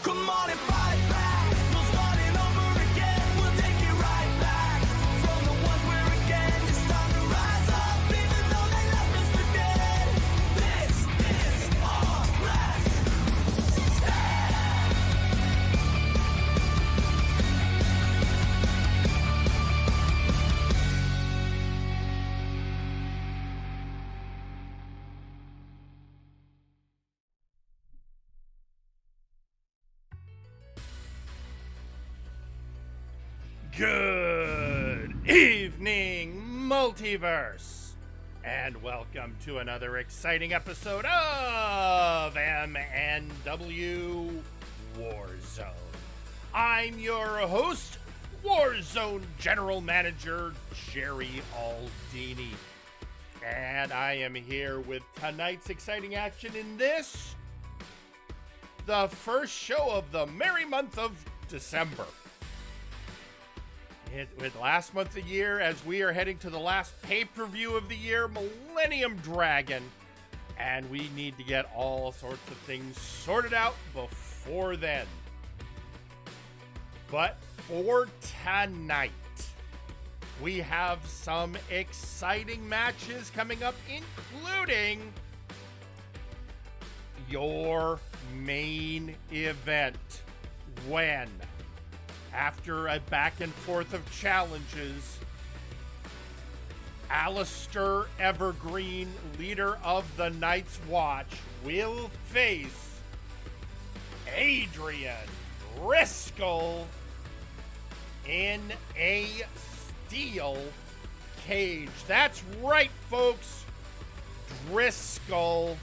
Come on and fight back. We'll start it over again. We'll take it right back. From the ones we're again. It's time to rise up, even though they left us for dead. This is our last Good evening, Multiverse, and welcome to another exciting episode of MNW Warzone. I'm your host, Warzone General Manager Jerry Aldini, and I am here with tonight's exciting action in this, the first show of the merry month of December. With last month of the year, as we are heading to the last pay-per-view of the year, Millennium Dragon, and we need to get all sorts of things sorted out before then. But for tonight, we have some exciting matches coming up, including your main event, when after a back and forth of challenges, Alistair Evergreen, leader of the Night's Watch, will face Adrian Driscoll in a steel cage. That's right, folks. Driscoll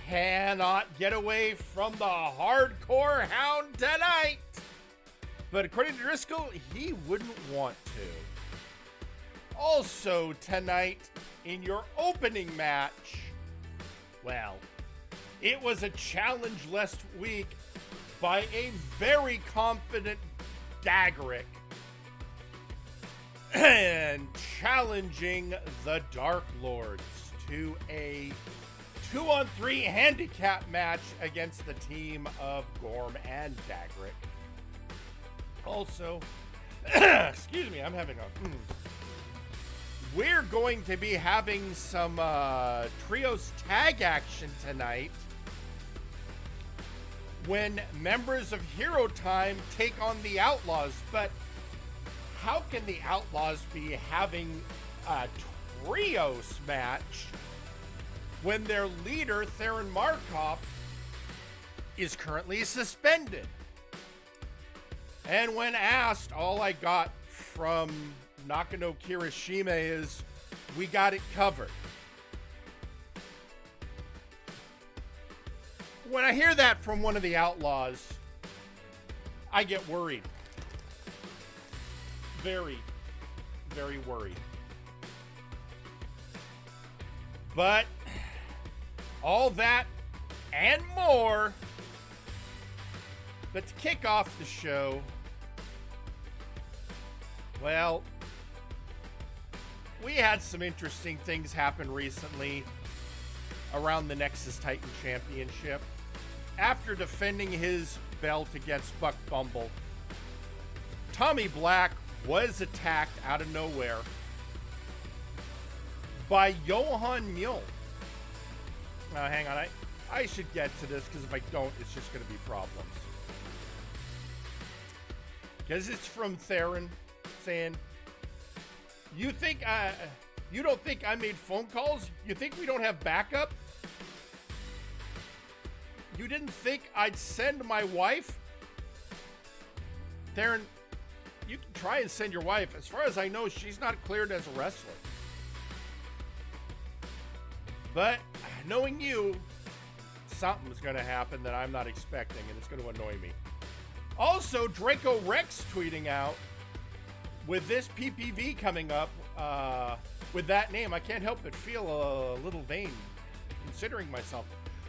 cannot get away from the hardcore hound tonight. But according to Driscoll, he wouldn't want to. Also tonight, in your opening match, well, it was a challenge last week by a very confident Daggerick and challenging the Dark Lords to a 2-on-3 handicap match against the team of Gorm and Daggerick. Also, excuse me, I'm having a... We're going to be having some trios tag action tonight when members of Hero Time take on the Outlaws. But how can the Outlaws be having a trios match when their leader, Theron Markov, is currently suspended? And when asked, all I got from Nakano Kirishima is, we got it covered. When I hear that from one of the Outlaws, I get worried. Very, very worried. But all that and more. But to kick off the show, well, we had some interesting things happen recently around the Nexus Titan Championship. After defending his belt against Buck Bumble, Tommy Black was attacked out of nowhere by Johan Mule. Now, hang on. I should get to this, because if I don't, it's just going to be problems. Because it's from Theron saying, you don't think I made phone calls? You think we don't have backup? You didn't think I'd send my wife? Theron, you can try and send your wife. As far as I know, she's not cleared as a wrestler. But knowing you, something's going to happen that I'm not expecting, and it's going to annoy me. Also, Draco Rex tweeting out, with this PPV coming up, with that name, I can't help but feel a little vain considering myself.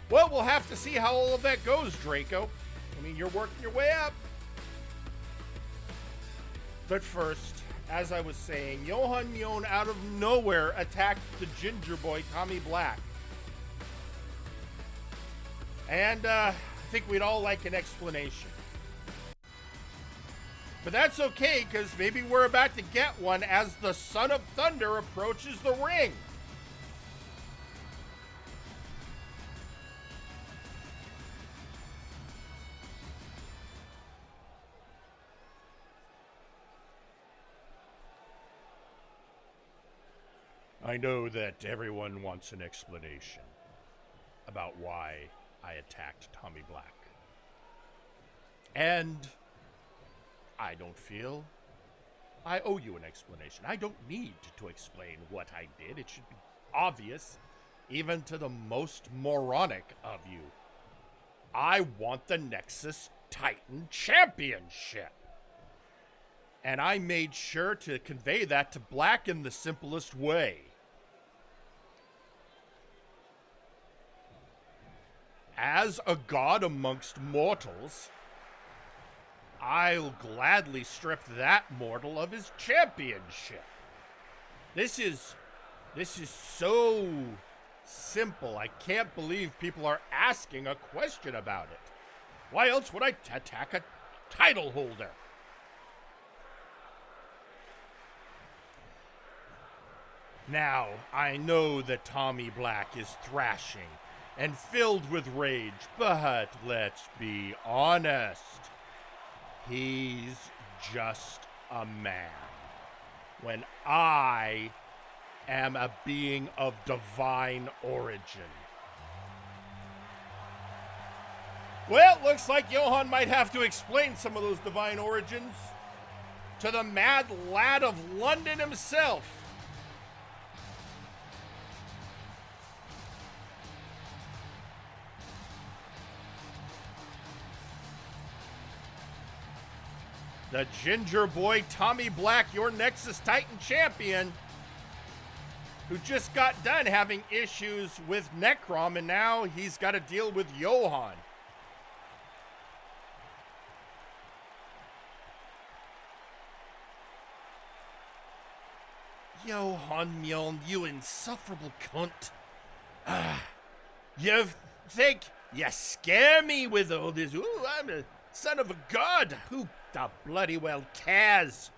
Well, we'll have to see how all of that goes, Draco. I mean, you're working your way up. But first, as I was saying, Johan Mjoln out of nowhere attacked the Ginger Boy, Tommy Black. And think we'd all like an explanation. But that's okay, because maybe we're about to get one as the Son of Thunder approaches the ring. I know that everyone wants an explanation about why I attacked Tommy Black. And I don't feel I owe you an explanation. I don't need to explain what I did. It should be obvious, even to the most moronic of you. I want the Nexus Titan Championship. And I made sure to convey that to Black in the simplest way. As a god amongst mortals, I'll gladly strip that mortal of his championship. This is so simple. I can't believe people are asking a question about it. Why else would I attack a title holder? Now, I know that Tommy Black is thrashing and filled with rage, but let's be honest. He's just a man. When I am a being of divine origin. Well, looks like Johan might have to explain some of those divine origins to the mad lad of London himself. The Ginger Boy Tommy Black, your Nexus Titan champion, who just got done having issues with Necrom, and now he's got to deal with Johan. Johan Mjoln, you insufferable cunt. You think you scare me with all this? Ooh, I'm a son of a god. Who the bloody well cares?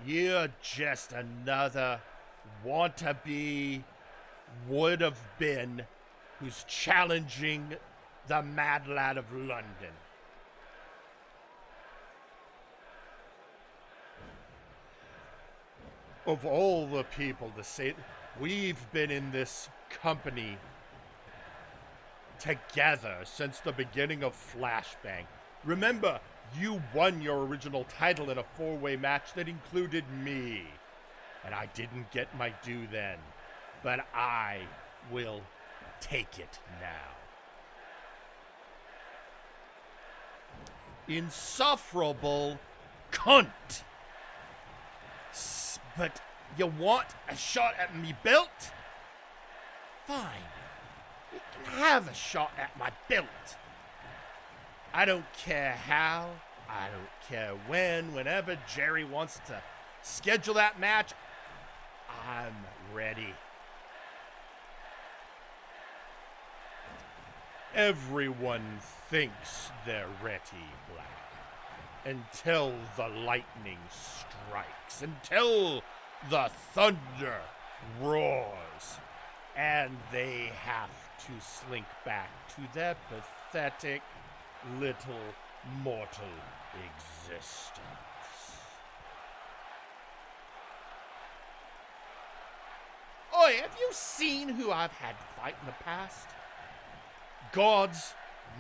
You're just another wannabe would have been who's challenging the mad lad of London. Of all the people to say, we've been in this company together since the beginning of Flashbang. Remember, you won your original title in a 4-way match that included me. And I didn't get my due then. But I will take it now. Insufferable cunt. But you want a shot at me belt? Fine. You can have a shot at my belt. I don't care how, I don't care when, whenever Jerry wants to schedule that match, I'm ready. Everyone thinks they're ready, Black. Until the lightning strikes, until the thunder roars, and they have to slink back to their pathetic little mortal existence. Oi, have you seen who I've had fight in the past? Gods,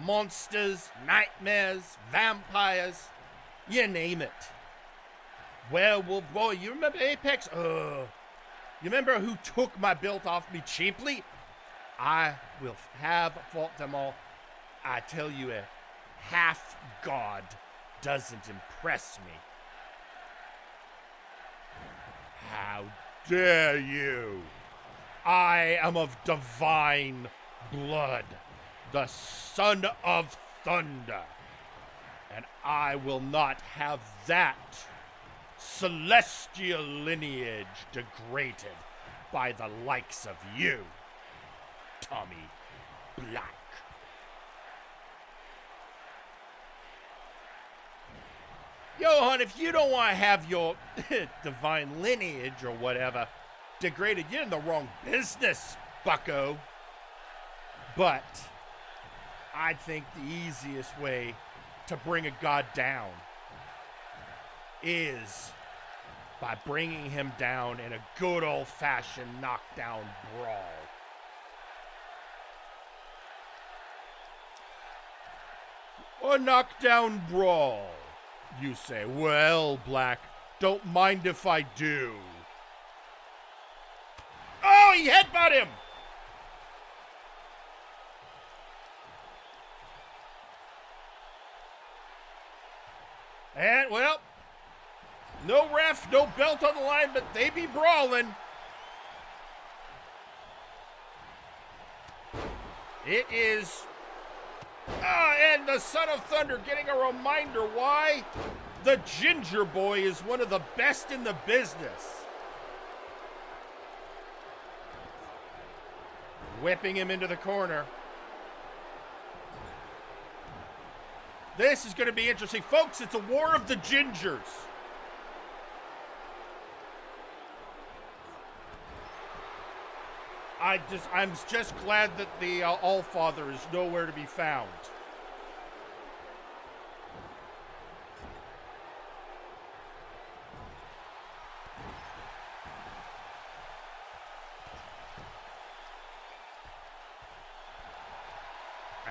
monsters, nightmares, vampires, you name it. Werewolf, boy, you remember Apex? You remember who took my belt off me cheaply? I will have fought them all. I tell you, a half god doesn't impress me. How dare you? I am of divine blood, the son of thunder, and I will not have that celestial lineage degraded by the likes of you, Tommy Black. Johan, if you don't want to have your divine lineage or whatever degraded, you're in the wrong business, bucko. But I think the easiest way to bring a god down is by bringing him down in a good old-fashioned knockdown brawl. A knockdown brawl, you say. Well, Black, don't mind if I do. Oh, he headbutt him! And, well, no ref, no belt on the line, but they be brawling. It is... and the Son of Thunder getting a reminder why the Ginger Boy is one of the best in the business. Whipping him into the corner. This is going to be interesting. Folks, it's a war of the Gingers. I'm just glad that the Allfather is nowhere to be found.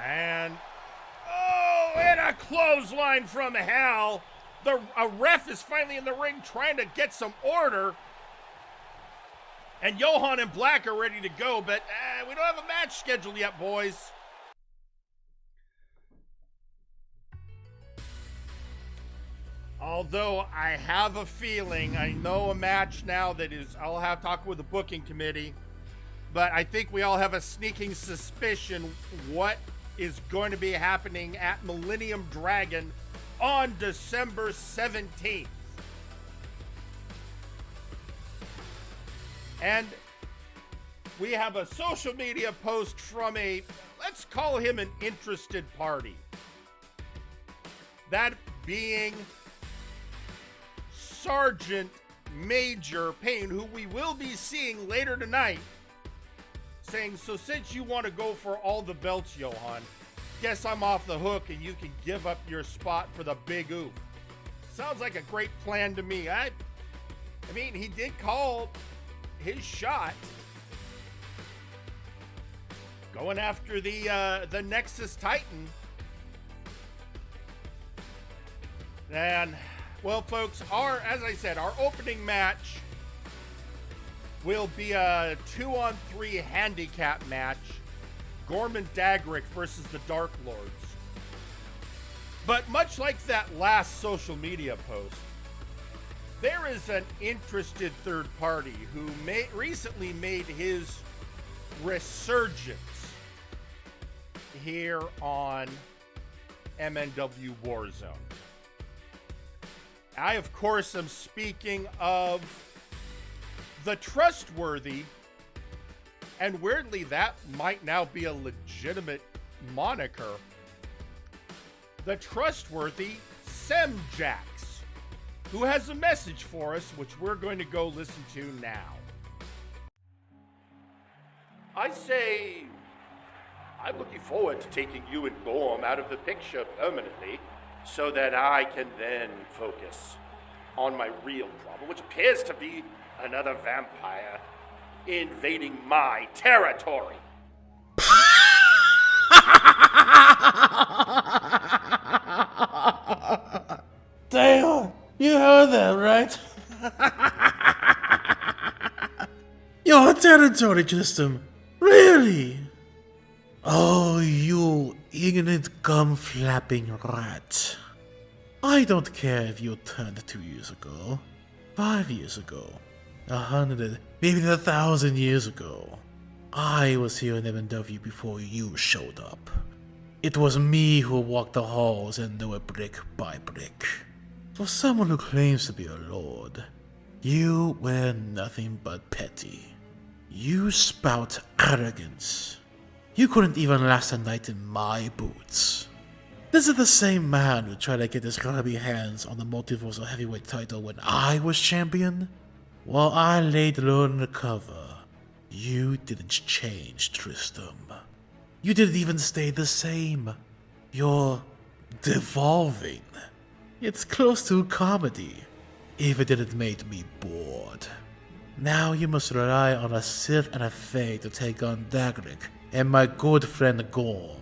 And a clothesline from hell. A ref is finally in the ring trying to get some order. And Johan and Black are ready to go, but we don't have a match scheduled yet, boys. Although I have a feeling, I know a match now that is, I'll have to talk with the booking committee, but I think we all have a sneaking suspicion what is going to be happening at Millennium Dragon on December 17th. And we have a social media post from let's call him an interested party. That being Sergeant Major Payne, who we will be seeing later tonight, saying, so since you want to go for all the belts, Johan, guess I'm off the hook and you can give up your spot for the big oof. Sounds like a great plan to me. I mean, he did call his shot going after the Nexus Titan. And, well, folks, as I said, our opening match will be a 2-on-3 handicap match. Gorman Dagrick versus the Dark Lords. But much like that last social media post, there is an interested third party who recently made his resurgence here on MNW Warzone. I, of course, am speaking of the Trustworthy, and weirdly, that might now be a legitimate moniker. The Trustworthy Semjax, who has a message for us, which we're going to go listen to now. I say, I'm looking forward to taking you and Gorm out of the picture permanently, so that I can then focus on my real problem, which appears to be another vampire invading my territory. Damn, you heard that, right? Your territory system, really? Oh, you ignorant gum-flapping rat. I don't care if you turned 2 years ago, 5 years ago, 100, maybe 1,000 years ago. I was here in MNW before you showed up. It was me who walked the halls and knew it brick by brick. For someone who claims to be a lord, you were nothing but petty. You spout arrogance. You couldn't even last a night in my boots. This is the same man who tried to get his grubby hands on the Multiverse heavyweight title when I was champion. While I laid low in the cover, you didn't change, Tristram. You didn't even stay the same. You're devolving. It's close to comedy, if it didn't make me bored. Now you must rely on a Sith and a Fae to take on Dagrick and my good friend Gorm.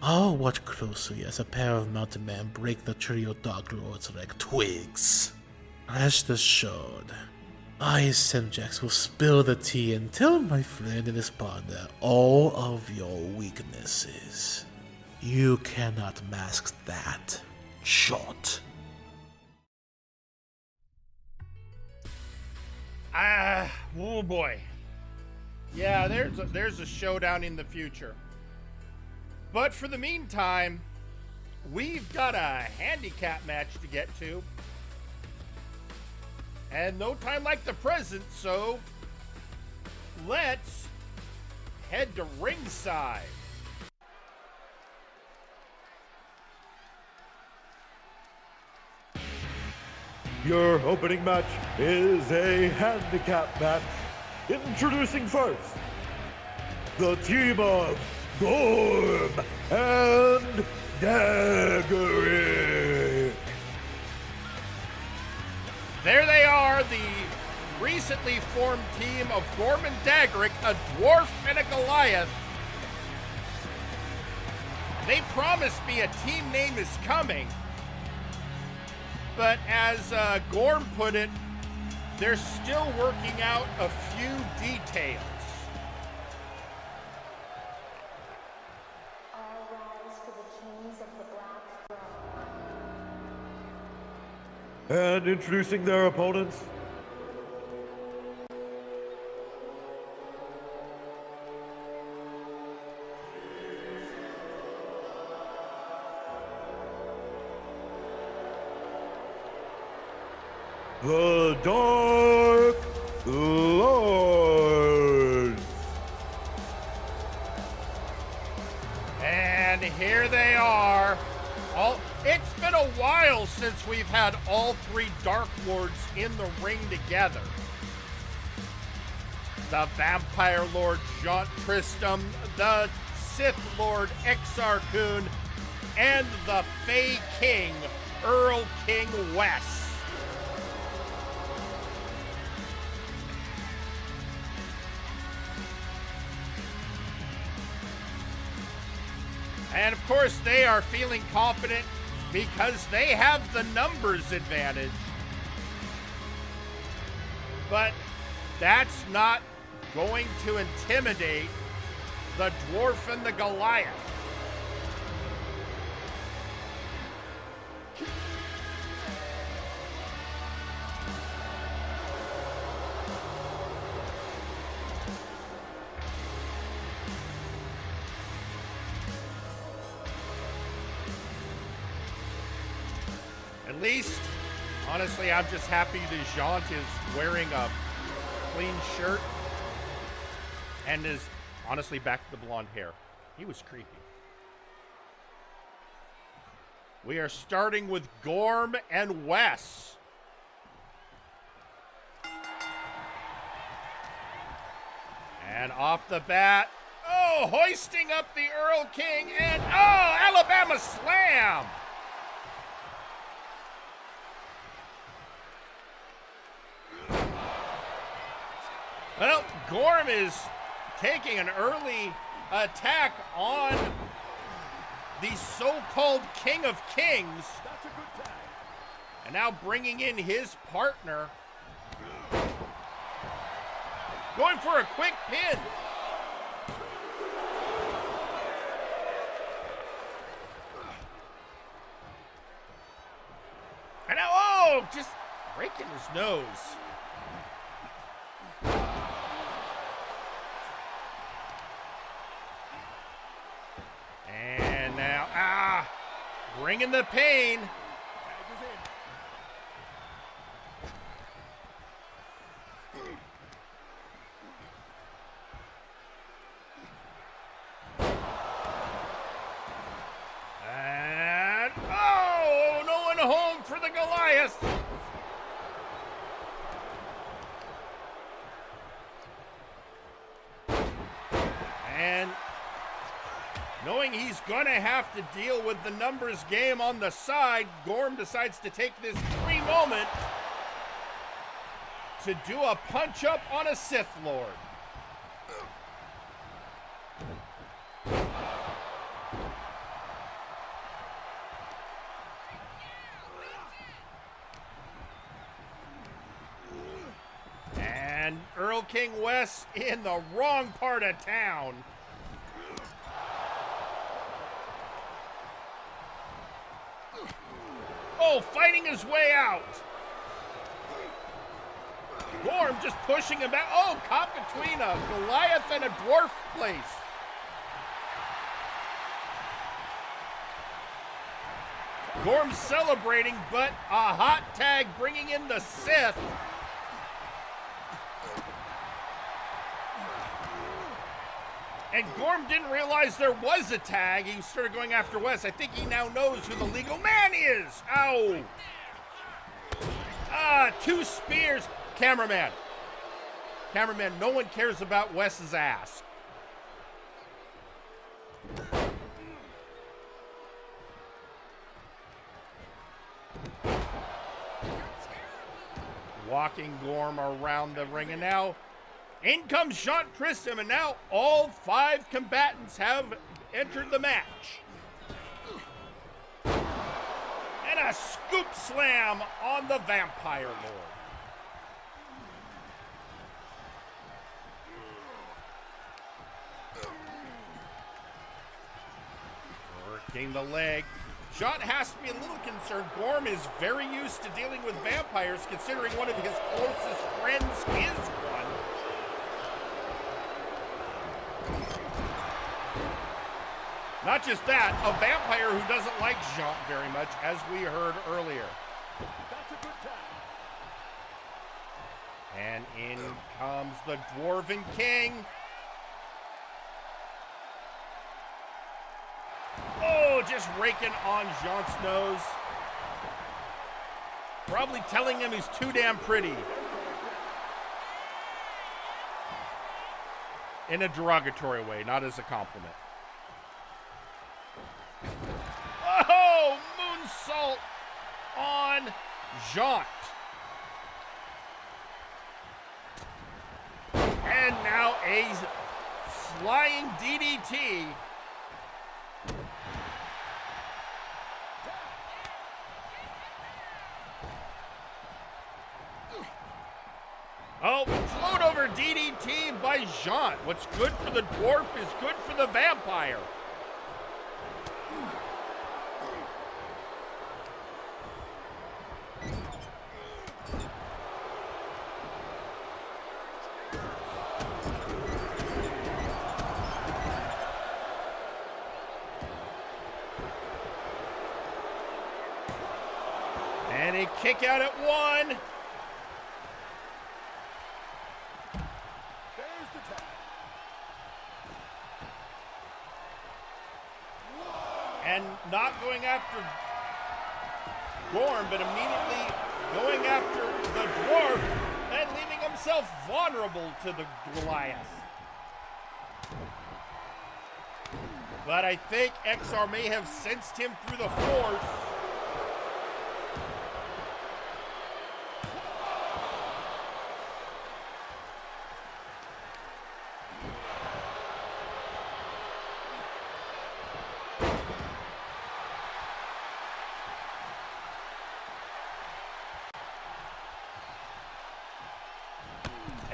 I'll watch closely as a pair of mountain men break the trio Dark Lords like twigs. Rest assured, I, Simjax, will spill the tea and tell my friend and his partner all of your weaknesses. You cannot mask that, shot. Oh boy. Yeah, there's a showdown in the future. But for the meantime, we've got a handicap match to get to. And no time like the present, so let's head to ringside. Your opening match is a handicap match. Introducing first, the team of Gorm and Dagrick. There they are, the recently formed team of Gorm and Dagrick, a dwarf and a Goliath. They promised me a team name is coming. But as Gorm put it, they're still working out a few details. All rise for the kings of the Black Throne. And introducing their opponents, the Dark Lords. And here they are. It's been a while since we've had all three Dark Lords in the ring together. The Vampire Lord Jean Tristram, the Sith Lord Exar Kun, and the Fey King, Earl King Wes. And of course, they are feeling confident because they have the numbers advantage. But that's not going to intimidate the dwarf and the Goliath. At least, honestly, I'm just happy that Jean is wearing a clean shirt and is honestly back to the blonde hair. He was creepy. We are starting with Gorm and Wes. And off the bat, hoisting up the Earl King and, Alabama Slam! Well, Gorm is taking an early attack on the so-called King of Kings. That's a good tag. And now bringing in his partner. Going for a quick pin. And now, just breaking his nose. And now, bringing the pain. And Sith. And knowing he's going to have to deal with the numbers game on the side, Gorm decides to take this free moment to do a punch-up on a Sith Lord. And Earl King West in the wrong part of town. Oh, fighting his way out. Gorm just pushing him back. Oh, caught between a Goliath and a dwarf place. Gorm celebrating, but a hot tag bringing in the Sith. And Gorm didn't realize there was a tag. He started going after Wes. I think he now knows who the legal man is. Ow. Two spears. Cameraman, no one cares about Wes's ass. Walking Gorm around the ring, and now in comes Jean Tristam, and now all 5 combatants have entered the match. And a scoop slam on the Vampire Lord. Working the leg. Jean has to be a little concerned. Gorm is very used to dealing with vampires, considering one of his closest friends is one. Not just that, a vampire who doesn't like Jean very much, as we heard earlier. That's a good tag. And in comes the Dwarven King. Oh, just raking on Jean's nose. Probably telling him he's too damn pretty. In a derogatory way, not as a compliment. Oh, moonsault on Jean. And now a flying DDT. Oh, float over DDT by Jean. What's good for the dwarf is good for the vampire. And a kick out at 1. There's the tag. And not going after Gorm, but immediately going after the dwarf and leaving himself vulnerable to the Goliath. But I think XR may have sensed him through the force.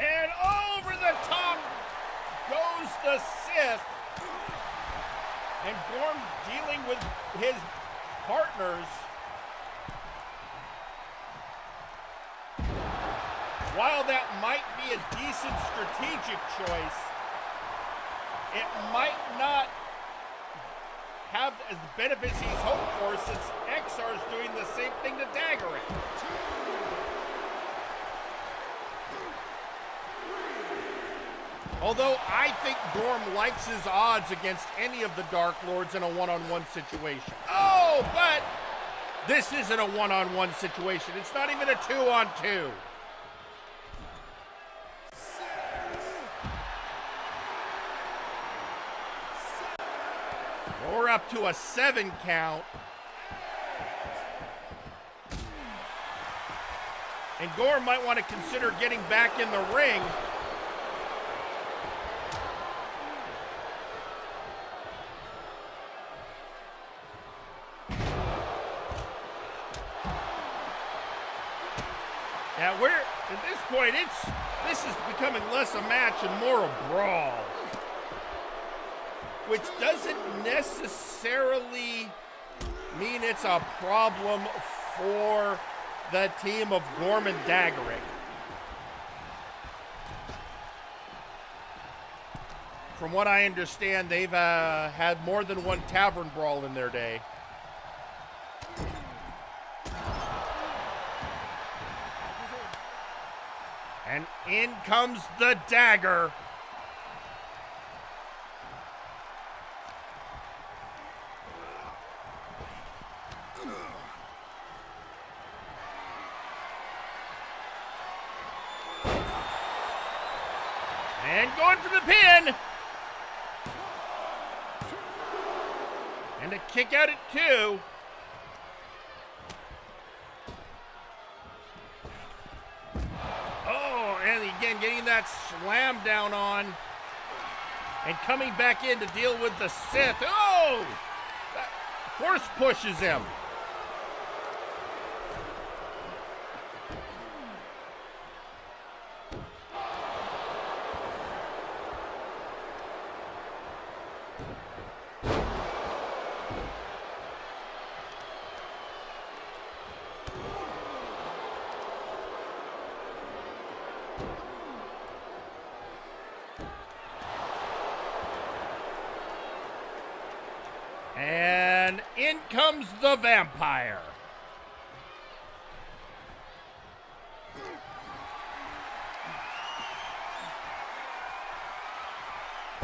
And over the top goes the Sith. And Gorm dealing with his partners. While that might be a decent strategic choice, it might not have as benefits he's hoped for, since XR is doing the same thing to Dagger it. Although I think Gorm likes his odds against any of the Dark Lords in a one-on-one situation. Oh, but This isn't a one-on-one situation. It's not even a two-on-two. We're up to a 7 count. And Gore might want to consider getting back in the ring. Yeah, at this point, this is becoming less a match and more a brawl. Which doesn't necessarily mean it's a problem for the team of Gorman Daggerick. From what I understand, they've had more than one tavern brawl in their day. And in comes the dagger. And going for the pin. And a kick out at 2. Oh, and again getting that slam down on. And coming back in to deal with the Sith. Oh! That force pushes him. And in comes the vampire.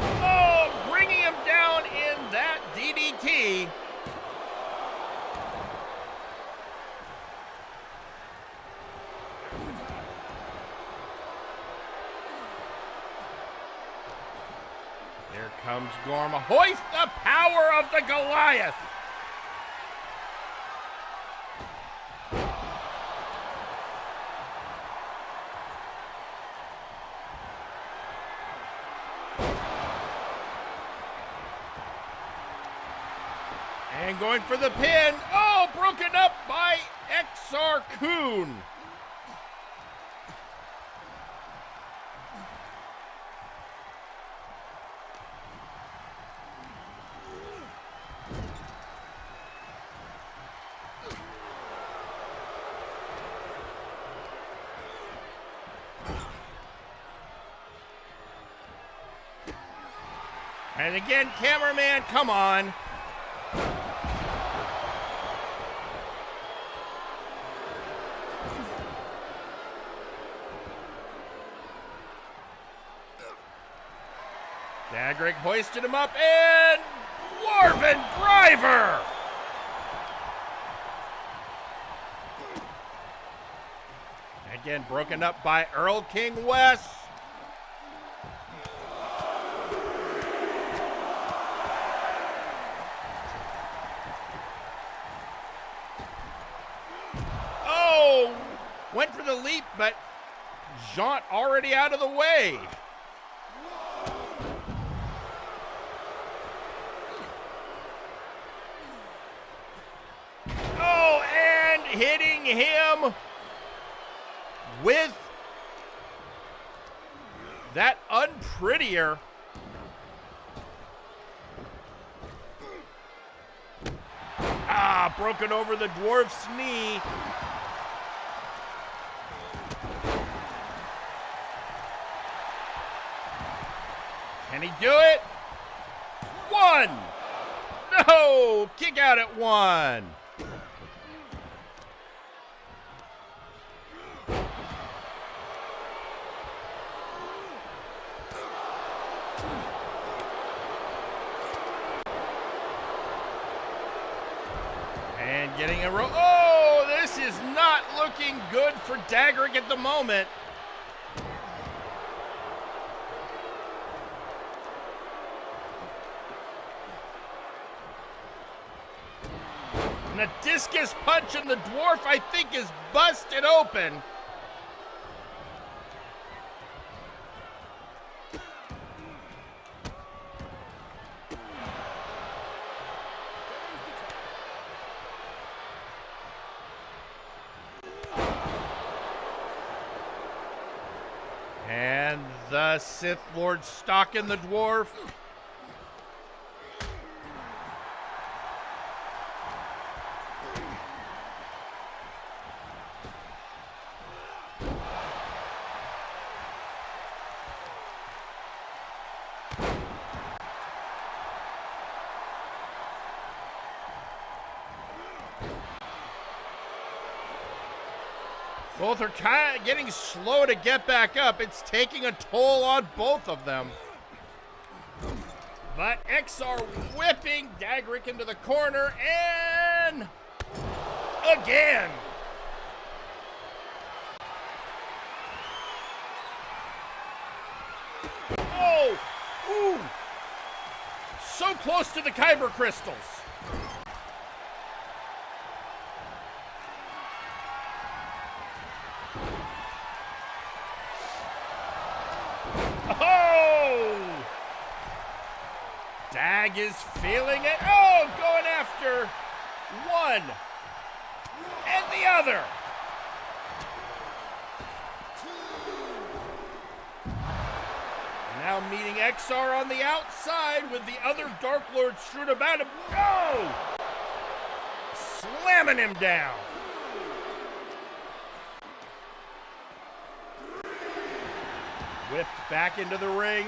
Oh, bringing him down in that DDT. Here comes Gorma. Hoist the power of the Goliath. And going for the pin. Oh, broken up by XR Coon. And again, cameraman, come on. Daggerick hoisted him up, and Dwarven Driver! Again, broken up by Earl King West. Oh! Went for the leap, but Jaunt already out of the way. Oh, and hitting him with that unprettier. Ah, broken over the dwarf's knee. Can he do it? 1. No, kick out at 1. getting a roll. Oh, this is not looking good for Daggerick at the moment. And a discus punch in the dwarf, I think, is busted open. And the Sith Lord stalking the dwarf. Both are kind of getting slow to get back up. It's taking a toll on both of them. But XR whipping Daggerick into the corner and again. Oh, ooh. So close to the Kyber crystals. Dag is feeling it. Oh, going after one and the other. Now meeting XR on the outside with the other Dark Lord strewn about him. Oh! Slamming him down. Whipped back into the ring.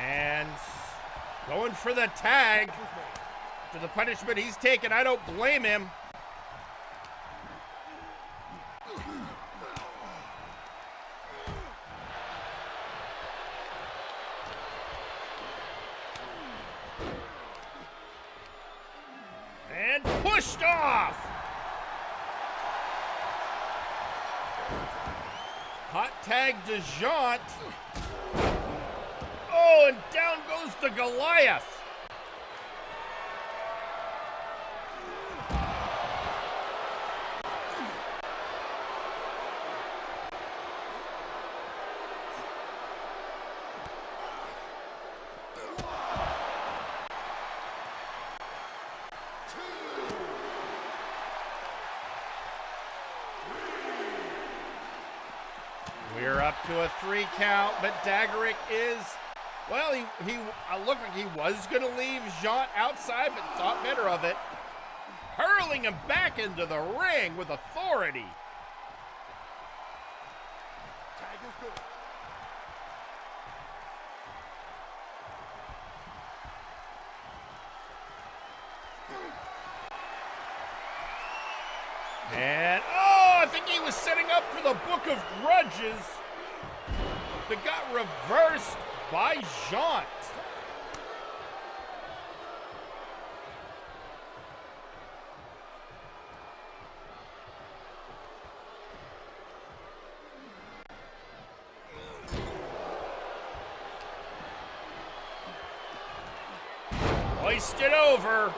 And going for the tag to the punishment he's taken. I don't blame him. And pushed off. Hot tag to Jaunt. Oh, and down goes the Goliath. We're up to a 3 count, but Daggerick is, well, he looked like he was going to leave Jaunt outside, but thought better of it. Hurling him back into the ring with authority. Tag is good. And, oh, I think he was setting up for the Book of Grudges that got reversed by Jaunt. Hoisted over.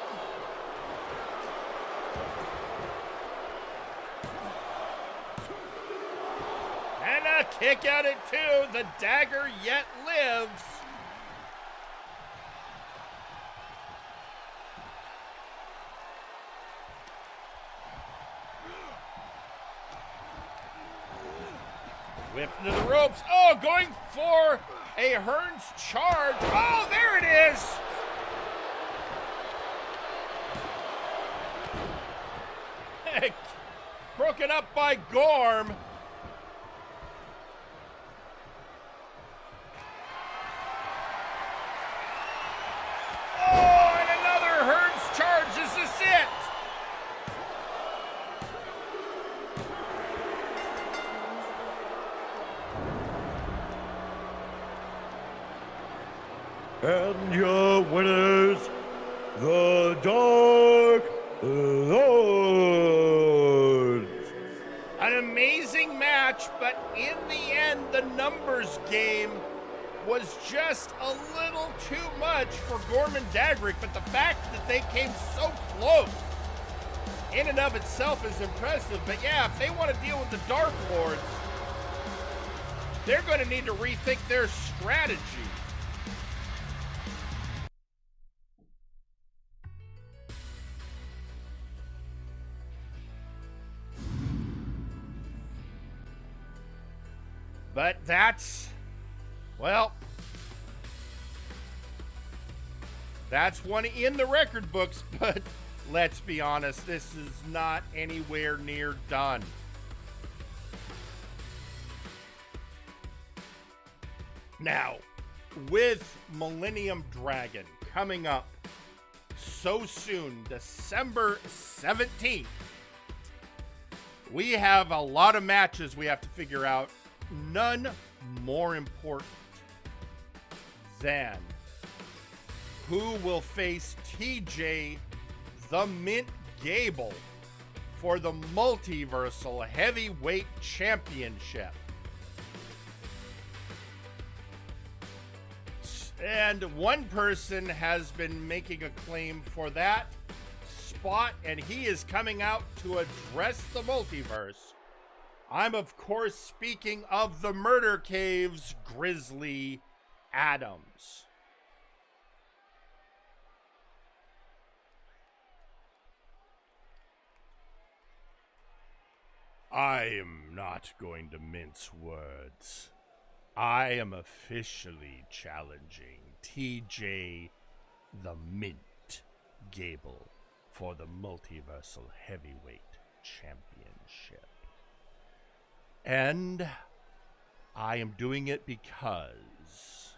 And a kick out at 2. The dagger yet lives. Whipped into the ropes. Oh, going for a Hearn's charge. Oh, there it is. Broken up by Gorm. Oh, and another Hearn's charge. Is this it? And your winners, the Dark Lords. An amazing match, but in the end, the numbers game was just a little too much for Gorman Dagrick, but the fact that they came so close in and of itself is impressive. But yeah, if they want to deal with the Dark Lords, they're going to need to rethink their strategy. But that's, well, that's one in the record books, but let's be honest, this is not anywhere near done. Now, with Millennium Dragon coming up so soon, December 17th, we have a lot of matches we have to figure out. None more important than who will face TJ the Mint Gable for the Multiversal Heavyweight Championship. And one person has been making a claim for that spot, and he is coming out to address the multiverse. I'm, of course, speaking of the Murder Cave's Grizzly Adams. I am not going to mince words. I am officially challenging TJ the Mint Gable for the Multiversal Heavyweight Championship. And I am doing it because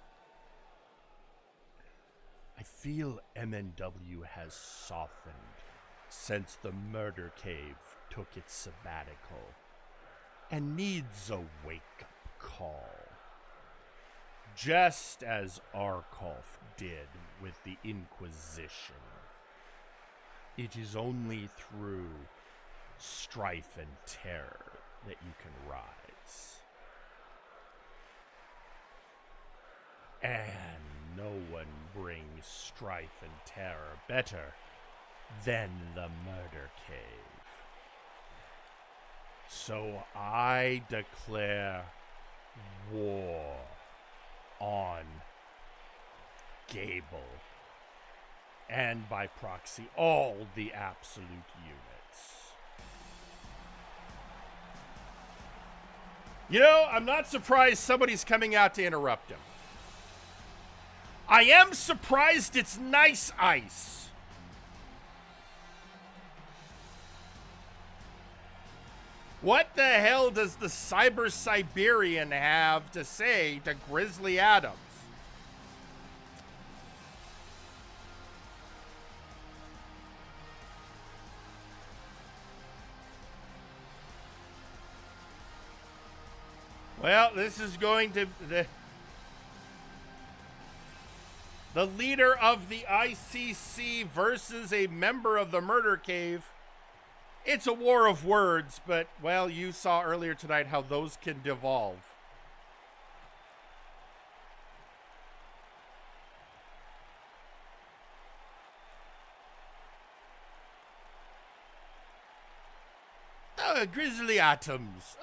I feel MNW has softened since the Murder Cave took its sabbatical and needs a wake-up call. Just as Arkoff did with the Inquisition. It is only through strife and terror that you can rise. And no one brings strife and terror better than the Murder Cave. So I declare war on Gable, and by proxy, all the absolute units. You know, I'm not surprised somebody's coming out to interrupt him. I am surprised it's Nice Ice. What the hell does the Cyber Siberian have to say to Grizzly Adams? Well, this is going to... The leader of the ICC versus a member of the Murder Cave. It's a war of words, but, well, you saw earlier tonight how those can devolve. Oh, Grizzly Atoms.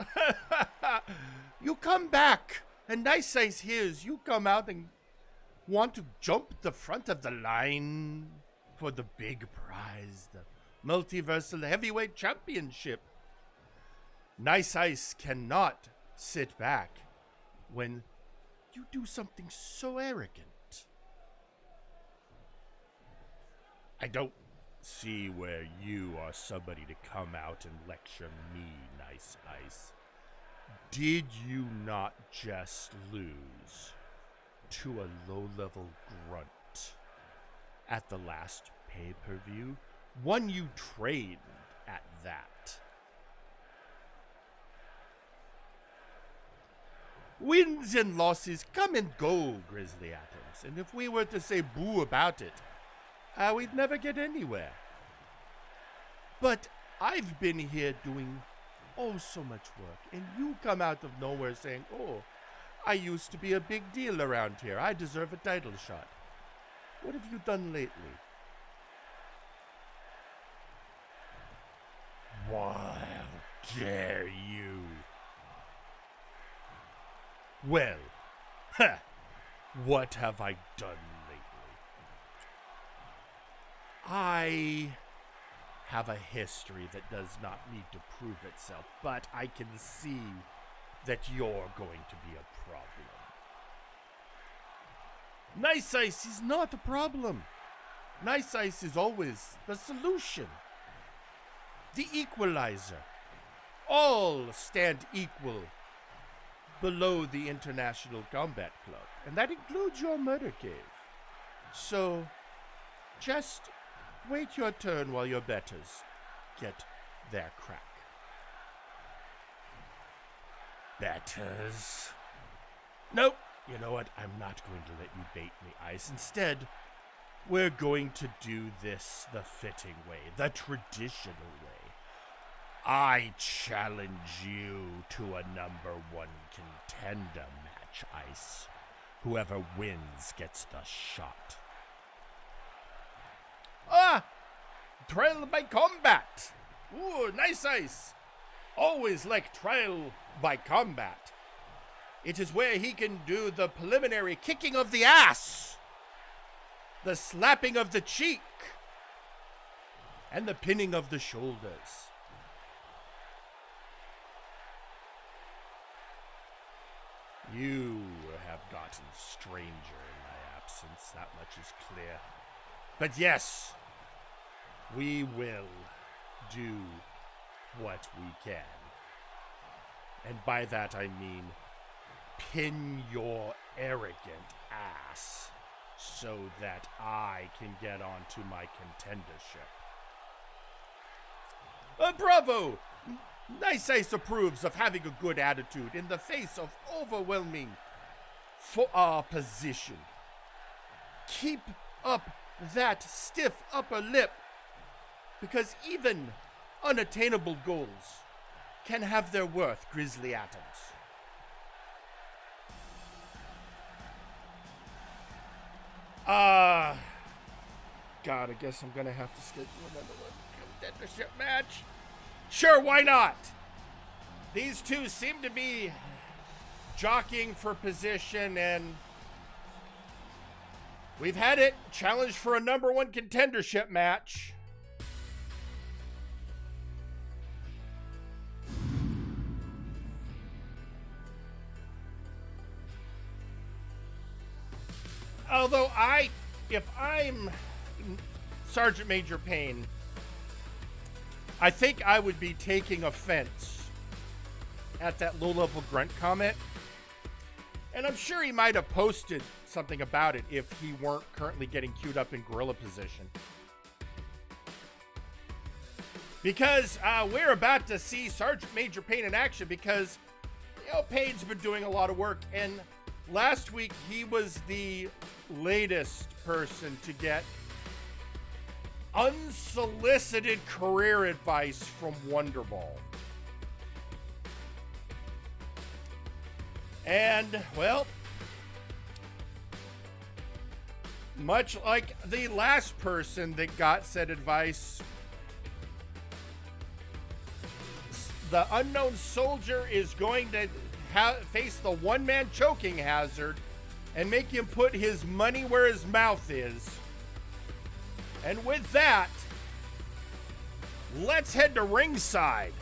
You come back, and Nice Ice hears you come out and want to jump the front of the line for the big prize, the Multiversal Heavyweight Championship. Nice Ice cannot sit back when you do something so arrogant. I don't see where you are somebody to come out and lecture me, Nice Ice. Did you not just lose to a low-level grunt at the last pay-per-view? One you trained at that. Wins and losses come and go, Grizzly Adams. And if we were to say boo about it, we'd never get anywhere. But I've been here doing oh so much work, and you come out of nowhere saying, oh, I used to be a big deal around here. I deserve a title shot. What have you done lately? How dare you? Well, what have I done lately? I have a history that does not need to prove itself, but I can see that you're going to be a problem. Nice Ice is not a problem. Nice Ice is always the solution. The equalizer. All stand equal below the International Combat Club, and that includes your murder cave. So, just wait your turn while your betters get their crack. Betters? Nope. You know what? I'm not going to let you bait me, Ice. Instead, we're going to do this the fitting way, the traditional way. I challenge you to a #1 contender match, Ice. Whoever wins gets the shot. Trial by combat. Ooh, nice Ice. Always like trial by combat. It is where he can do the preliminary kicking of the ass, the slapping of the cheek, and the pinning of the shoulders. You have gotten stranger in my absence, that much is clear. But yes, we will do what we can. And by that I mean pin your arrogant ass so that I can get onto my contendership. Bravo! Nice Ice approves of having a good attitude in the face of overwhelming opposition. Keep up that stiff upper lip, because even unattainable goals can have their worth, Grizzly Adams. God, I guess I'm gonna have to schedule another contendership match. Sure, why not? These two seem to be jockeying for position, and we've had it. Challenge for a #1 contendership match. Although if I'm Sergeant Major Payne, I think I would be taking offense at that low-level grunt comment. And I'm sure he might have posted something about it if he weren't currently getting queued up in gorilla position. Because we're about to see Sergeant Major Payne in action, because, Payne's been doing a lot of work, and last week he was the latest person to get unsolicited career advice from Wonderball. And, well, much like the last person that got said advice, the unknown soldier is going to face the one-man choking hazard and make him put his money where his mouth is. And with that, let's head to ringside.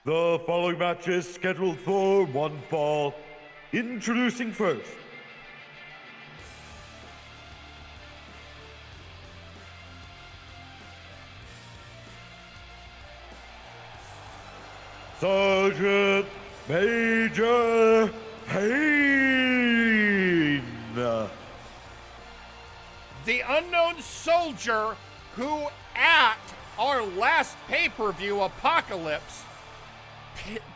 The following match is scheduled for one fall. Introducing first, Sergeant Major Payne. The unknown soldier who at our last pay-per-view, Apocalypse,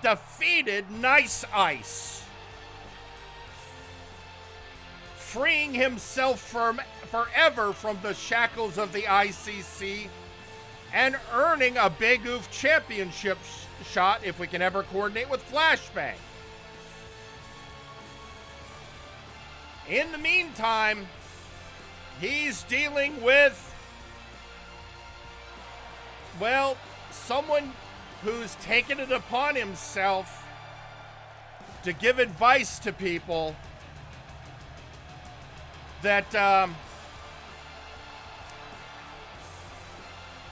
defeated Nice Ice, freeing himself forever from the shackles of the ICC and earning a Big Oof championship shot if we can ever coordinate with Flashbang. In the meantime, he's dealing with, well, someone who's taken it upon himself to give advice to people that,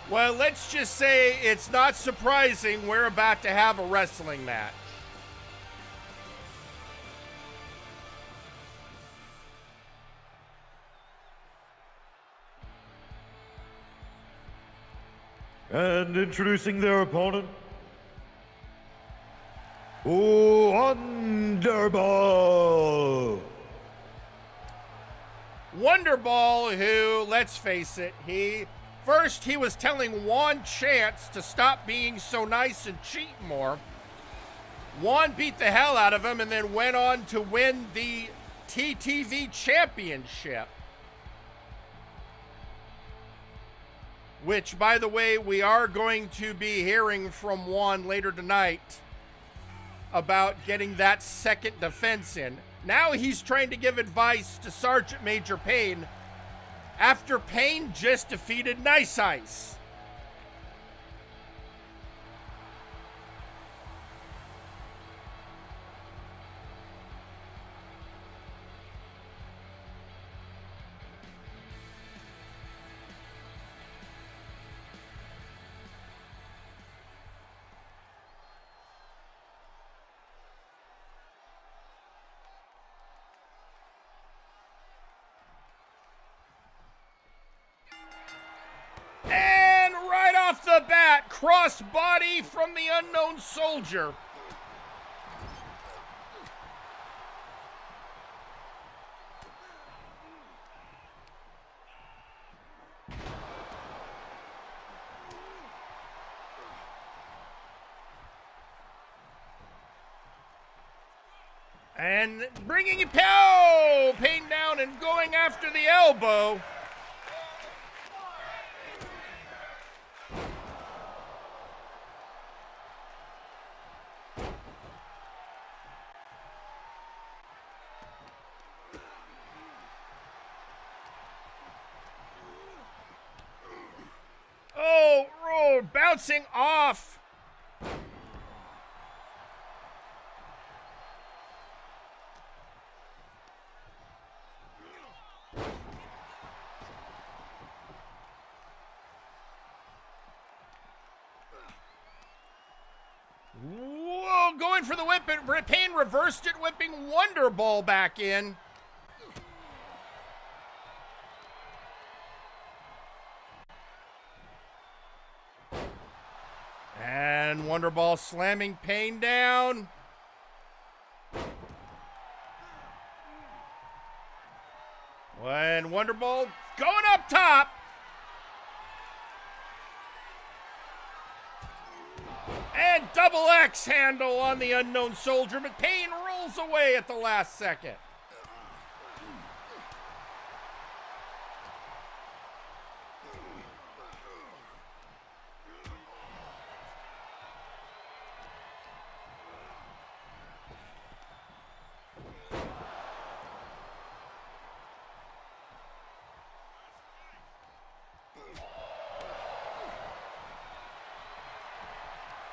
well, let's just say it's not surprising we're about to have a wrestling match. And introducing their opponent, Wonderball. Wonderball, who, let's face it, he was telling Juan Chance to stop being so nice and cheat more. Juan beat the hell out of him and then went on to win the TTV championship. Which, by the way, we are going to be hearing from Juan later tonight about getting that second defense in. Now he's trying to give advice to Sergeant Major Payne after Payne just defeated Nice Ice. And right off the bat, crossbody from the Unknown Soldier. And bringing Payne down and going after the elbow. Oh, bouncing off. Whoa, going for the whip. Payne reversed it, whipping Wonderball back in. And Wonderball slamming Payne down. And Wonderball going up top. And double X handle on the Unknown Soldier, but Payne rolls away at the last second.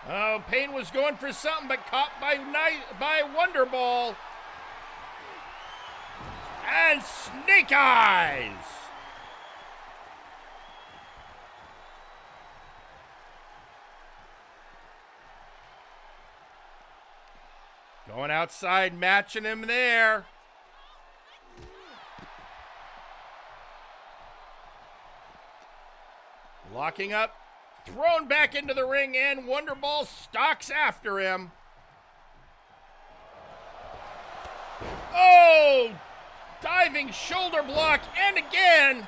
Oh, Payne was going for something, but caught by Wonderball. And Snake Eyes. Going outside, matching him there. Locking up. Thrown back into the ring, and Wonderball stalks after him. Oh! Diving shoulder block, and again!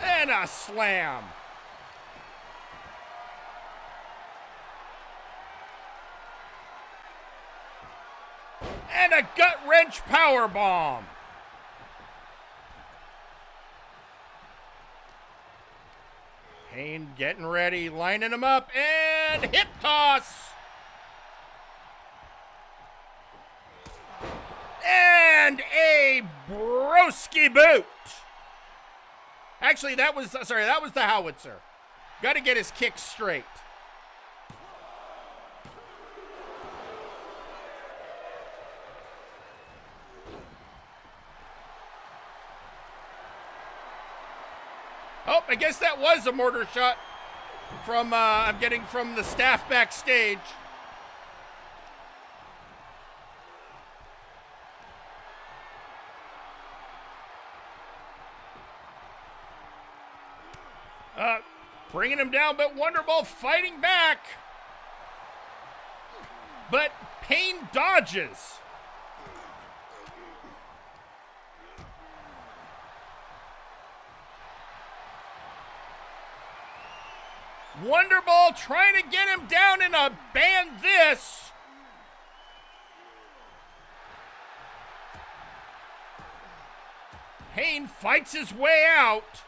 And a slam. And a gut wrench power bomb. Payne getting ready, lining him up, and hip toss. And a broski boot. Actually, that was the howitzer. Got to get his kick straight. Oh, I guess that was a mortar shot from, I'm getting from the staff backstage. Bringing him down, but Wonderball fighting back. But Payne dodges. Wonderball trying to get him down in a ban this. Payne fights his way out.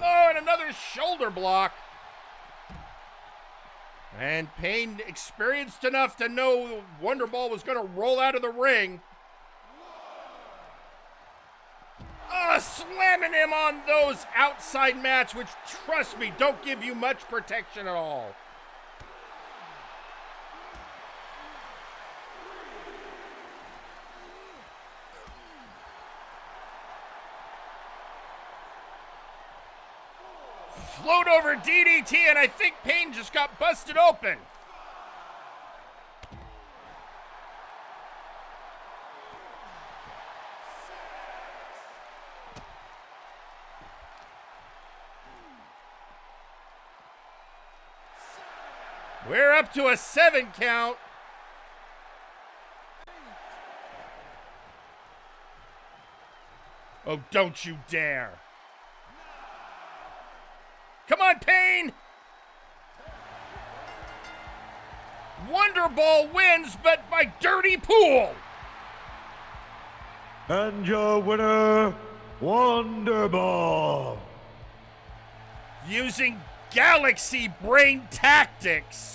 Oh, and another shoulder block. And Payne experienced enough to know Wonderball was going to roll out of the ring. Slamming him on those outside mats, which, trust me, don't give you much protection at all. Float over DDT, and I think Payne just got busted open. We're up to a 7 count. Oh, don't you dare. Come on, Payne! Wonderball wins, but by dirty pool. And your winner, Wonderball. Using Galaxy Brain Tactics.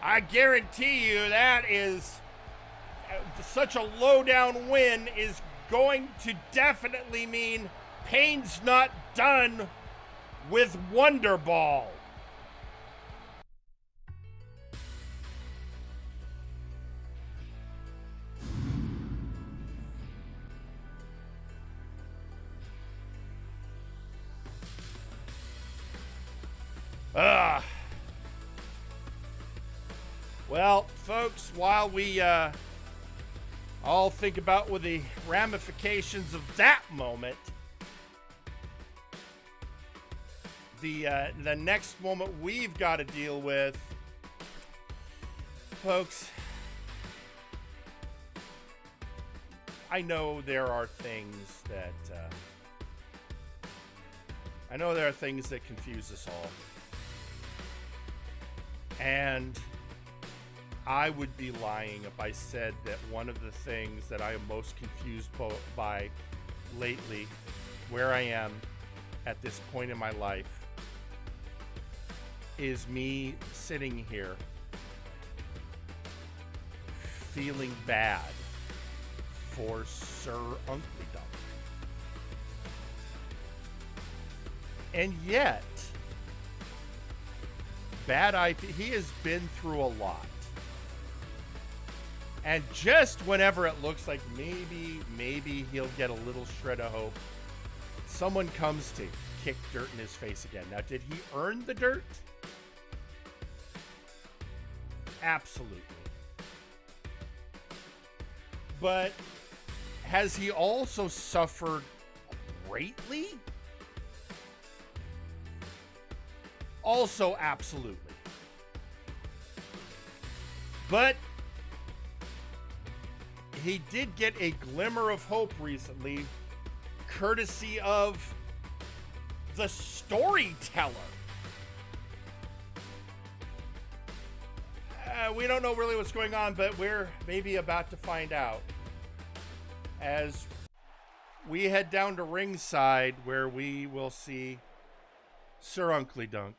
I guarantee you that is such a low-down win is going to definitely mean Payne's not done with Wonderball. Well, folks, while we all think about what the ramifications of that moment, the next moment we've got to deal with, folks, I know there are things that confuse us all. And I would be lying if I said that one of the things that I am most confused by lately, where I am at this point in my life, is me sitting here feeling bad for Sir Unklydom. And yet, he has been through a lot. And just whenever it looks like maybe he'll get a little shred of hope, someone comes to kick dirt in his face again. Now, did he earn the dirt? Absolutely. But has he also suffered greatly? Also, absolutely. But he did get a glimmer of hope recently, courtesy of the storyteller. We don't know really what's going on, but we're maybe about to find out as we head down to ringside, where we will see Sir Uncle Dunk.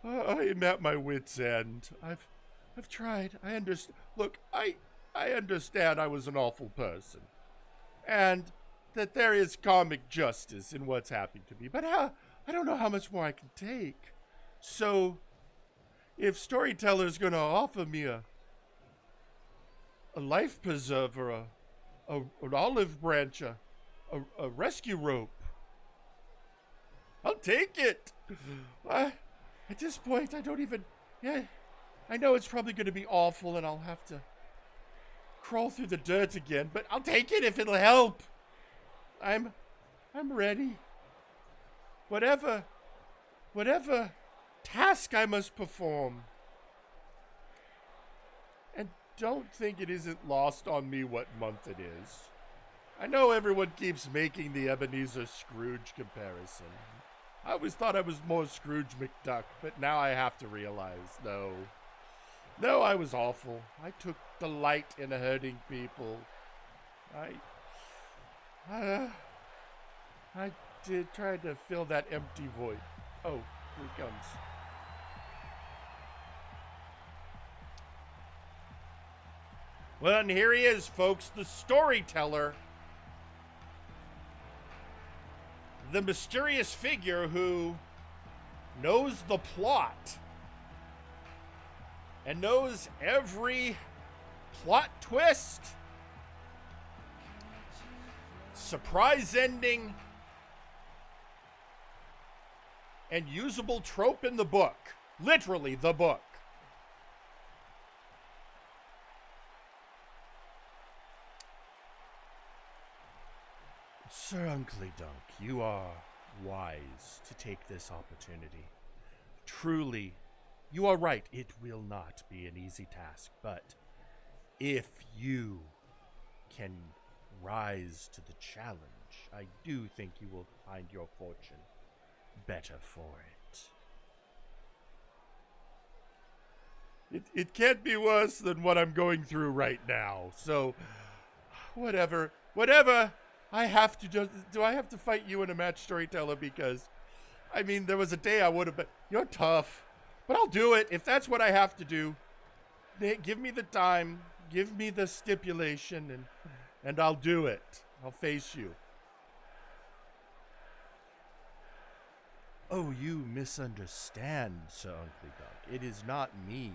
I am at my wit's end. I've tried. I understand. Look, I understand I was an awful person, and that there is karmic justice in what's happened to me. But I don't know how much more I can take. So, if Storyteller's gonna offer me a life preserver, an olive branch, a rescue rope, I'll take it. At this point, I don't even... Yeah, I know it's probably going to be awful and I'll have to crawl through the dirt again, but I'll take it if it'll help. I'm ready. Whatever task I must perform. And don't think it isn't lost on me what month it is. I know everyone keeps making the Ebenezer Scrooge comparison. I always thought I was more Scrooge McDuck, but now I have to realize, no, I was awful. I took delight in hurting people. I did try to fill that empty void. Oh, here he comes. Well, and here he is, folks, the storyteller. The mysterious figure who knows the plot and knows every plot twist, surprise ending, and usable trope in the book. Literally, the book. Sir Uncle Dunk, you are wise to take this opportunity. Truly, you are right, it will not be an easy task, but if you can rise to the challenge, I do think you will find your fortune better for it. It can't be worse than what I'm going through right now, so whatever. I have to do I have to fight you in a match, Storyteller? Because, I mean, there was a day I would have been... You're tough, but I'll do it if that's what I have to do. Give me the time, give me the stipulation, and I'll do it. I'll face you. Oh, you misunderstand, Sir Uncle Dunk. It is not me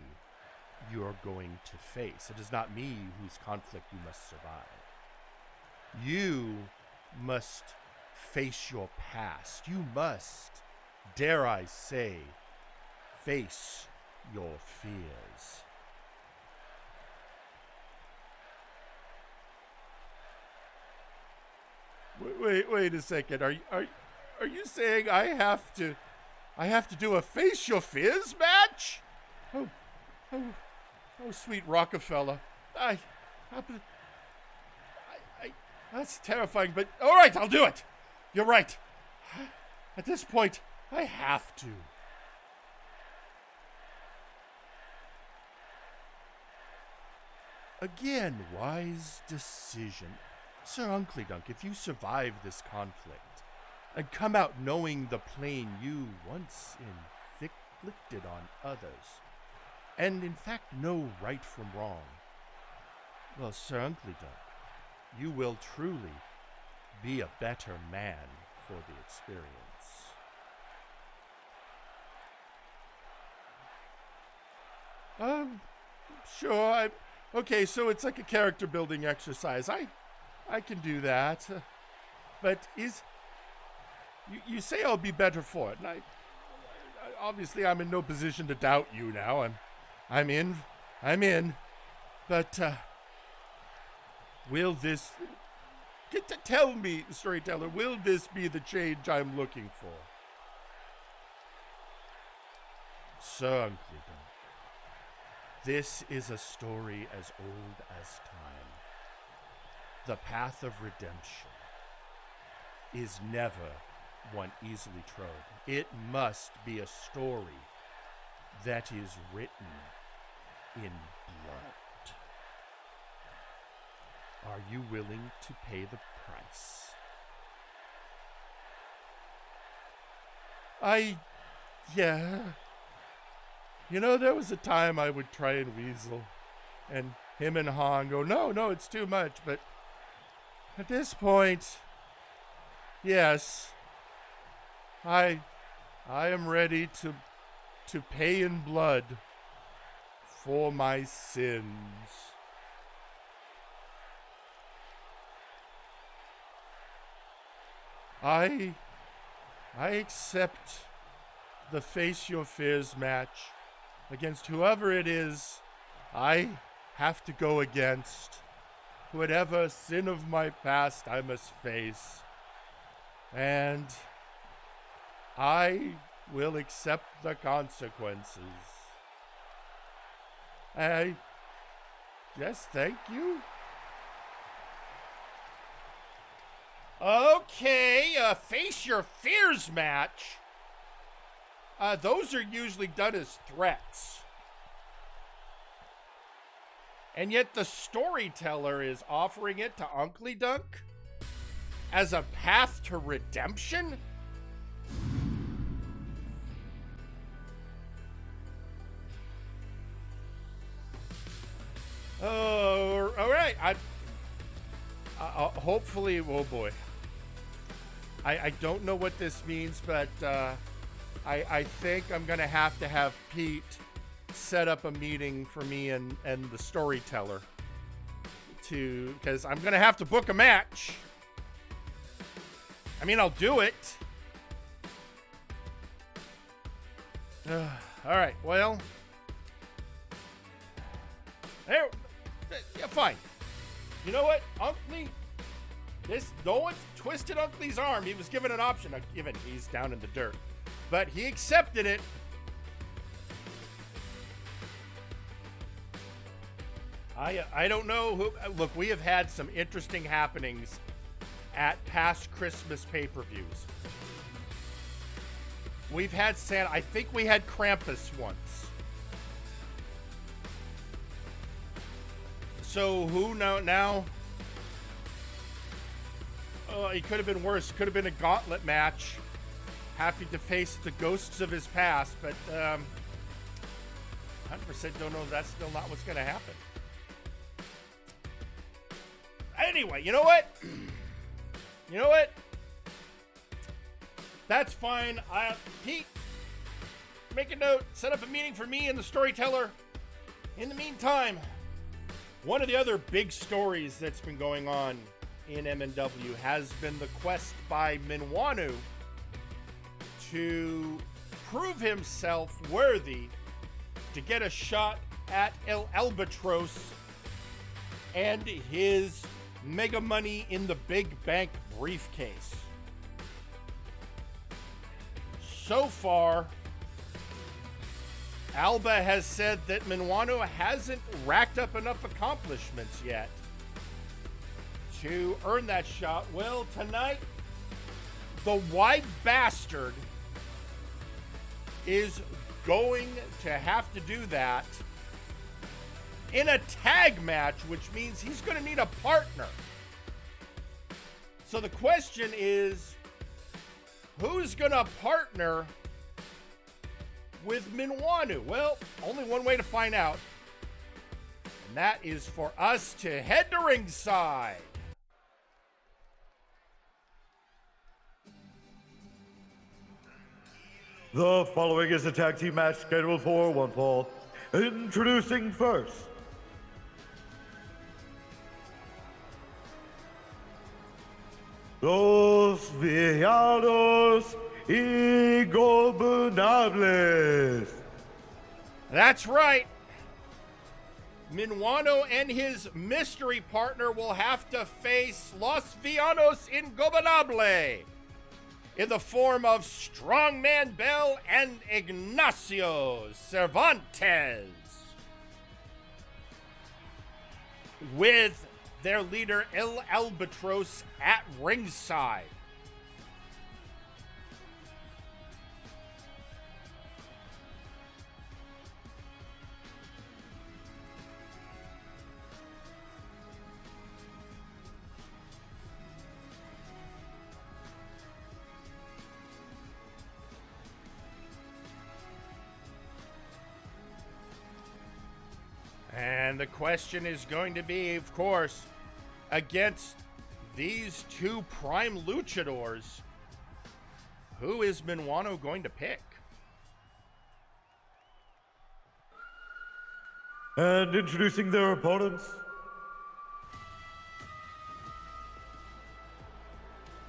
you're going to face. It is not me whose conflict you must survive. You must face your past. You must, dare I say, face your fears. Wait a second. Are you saying I have to do a face your fears match? Oh, sweet Rockefeller. That's terrifying, but all right, I'll do it. You're right. At this point, I have to. Again, wise decision. Sir Uncle Dunk, if you survive this conflict and come out knowing the pain you once inflicted on others, and in fact know right from wrong, well, Sir Uncle Dunk, you will truly be a better man for the experience. Sure. Okay, so it's like a character building exercise. I can do that. But you say I'll be better for it, and I obviously I'm in no position to doubt you now. I'm in. But will this... Tell me, Storyteller, will this be the change I'm looking for? Sir Uncleton, this is a story as old as time. The path of redemption is never one easily trod. It must be a story that is written in blood. Are you willing to pay the price? Yeah. You know, there was a time I would try and weasel, and him and Han go, no, it's too much, but at this point, yes, I am ready to pay in blood for my sins. I accept the Face Your Fears match against whoever it is I have to go against. Whatever sin of my past I must face. And I will accept the consequences. Yes, thank you. Okay, Face Your Fears match. Those are usually done as threats. And yet the storyteller is offering it to Uncle Dunk as a path to redemption? Oh, all right. Hopefully, oh boy. I don't know what this means, but I think I'm going to have Pete set up a meeting for me and the storyteller because I'm going to have to book a match. I mean, I'll do it. All right, well. There, yeah, fine. You know what, Uncle? No one twisted Uncle's arm. He was given an option. Given he's down in the dirt, but he accepted it. I don't know who. Look, we have had some interesting happenings at past Christmas pay-per-views. We've had Santa. I think we had Krampus once. So who now? He could have been worse. Could have been a gauntlet match. Having to face the ghosts of his past, but 100% don't know that's still not what's going to happen. Anyway, you know what? That's fine. Pete, make a note. Set up a meeting for me and the storyteller. In the meantime, one of the other big stories that's been going on in MNW has been the quest by Minwanu to prove himself worthy to get a shot at El Albatross and his Mega Money in the Big Bank briefcase. So far, Alba has said that Minwanu hasn't racked up enough accomplishments yet to earn that shot. Well, tonight, the white bastard is going to have to do that in a tag match, which means he's going to need a partner. So the question is, who's going to partner with Minwanu? Well, only one way to find out, and that is for us to head to ringside. The following is a tag team match scheduled for one fall. Introducing first, Los Villanos Ingobernables. That's right. Minwanu and his mystery partner will have to face Los Villanos Ingobernables. in the form of Strongman Bell and Ignacio Cervantes, with their leader El Albatros at ringside. And the question is going to be, of course, against these two prime luchadors, who is Minuano going to pick? And introducing their opponents,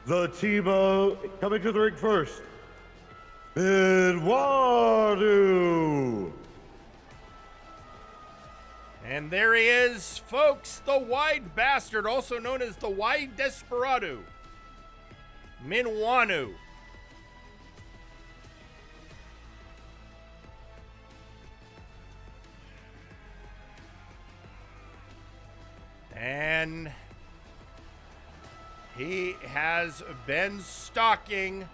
the team coming to the ring first, Eduardo. And there he is, folks, the Wide Bastard, also known as the Wide Desperado, Minuano. And he has been stalking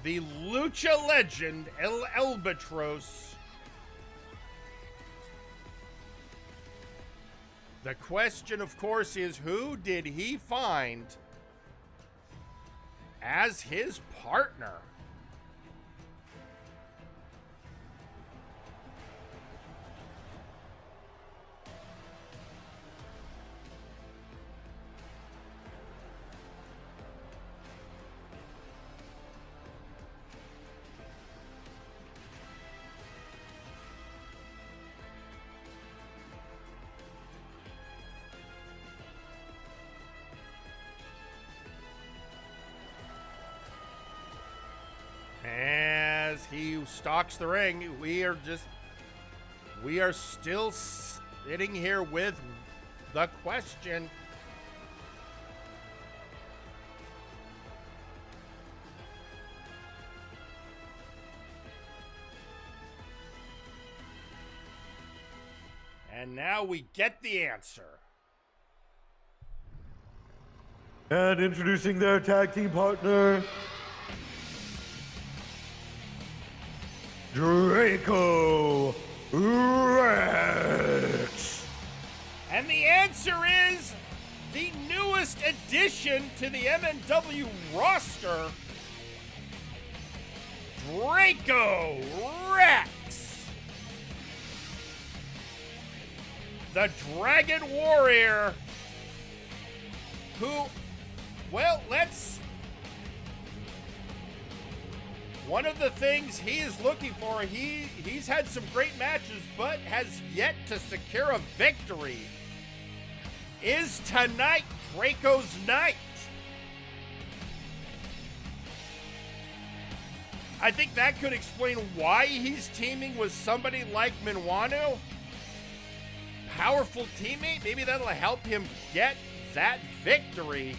the lucha legend El Albatros. The question, of course, is who did he find as his partner? As he stalks the ring, we are still sitting here with the question. And now we get the answer. And introducing their tag team partner, Draco Rex. And the answer is the newest addition to the MNW roster, Draco Rex. The Dragon Warrior, who, well, one of the things he is looking for, he's had some great matches, but has yet to secure a victory. Is tonight Draco's night? I think that could explain why he's teaming with somebody like Minuano. Powerful teammate, maybe that'll help him get that victory.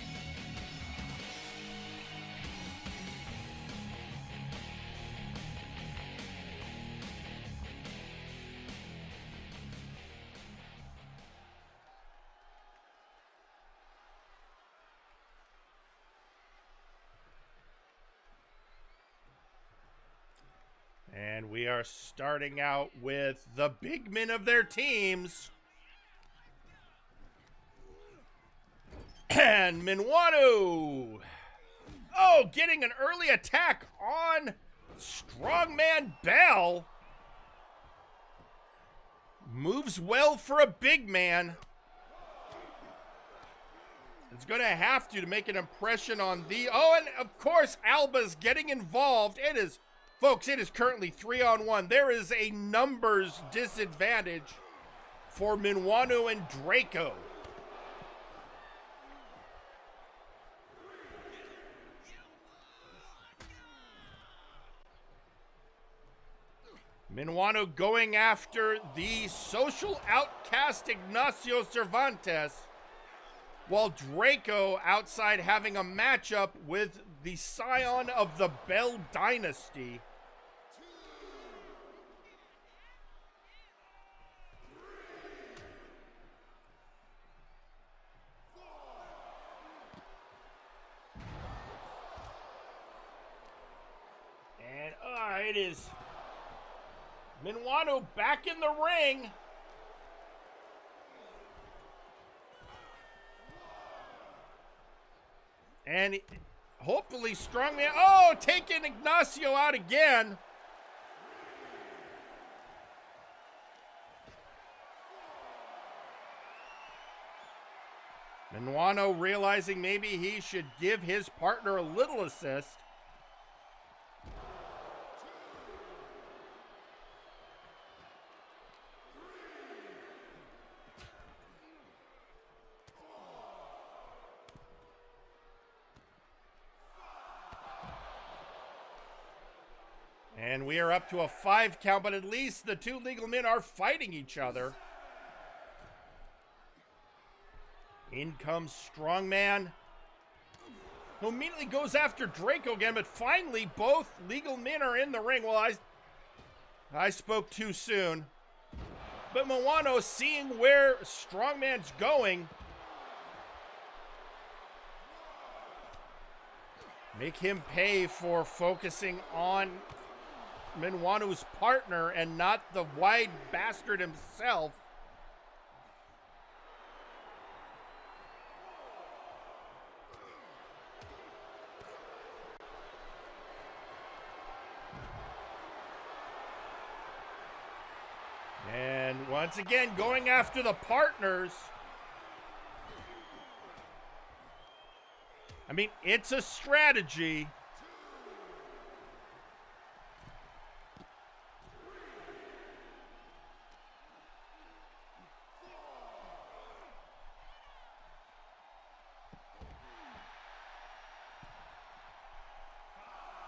And we are starting out with the big men of their teams. And Minuano, getting an early attack on Strongman Bell. Moves well for a big man. It's going to have to make an impression on the... Oh, and of course, Alba's getting involved. Folks, it is currently 3-on-1. There is a numbers disadvantage for Minuano and Draco. Minuano going after the social outcast Ignacio Cervantes, while Draco outside having a matchup with the scion of the Bell Dynasty. And it is Minuano back in the ring. And hopefully Strongman, taking Ignacio out again. Minuano realizing maybe he should give his partner a little assist. And we are up to a 5 count, but at least the two legal men are fighting each other. In comes Strongman, who immediately goes after Draco again, but finally both legal men are in the ring. Well, I spoke too soon. But Minuano, seeing where Strongman's going, make him pay for focusing on Minuano's partner and not the wide bastard himself. And once again, going after the partners. I mean, it's a strategy.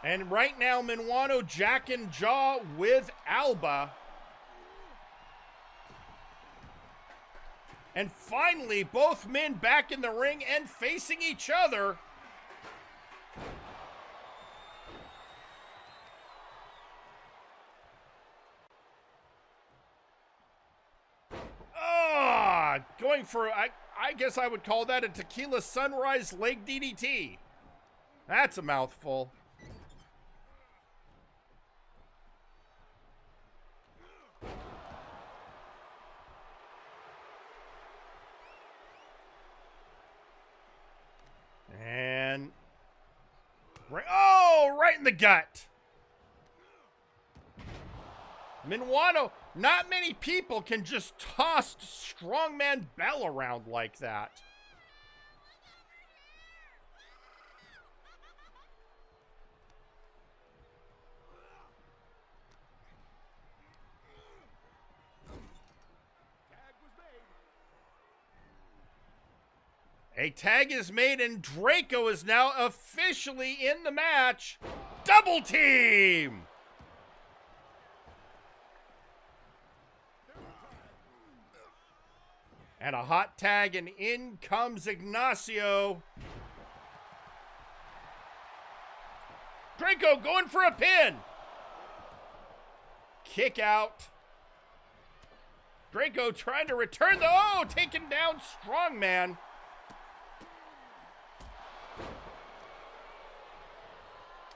And right now, Minuano jack and jaw with Alba. And finally, both men back in the ring and facing each other. Going for, I guess I would call that a tequila sunrise leg DDT. That's a mouthful. And right in the gut. Minuano, not many people can just toss Strongman Bell around like that. A tag is made and Draco is now officially in the match. Double team! And a hot tag, and in comes Ignacio. Draco going for a pin. Kick out. Draco trying to return the, taking down Strongman.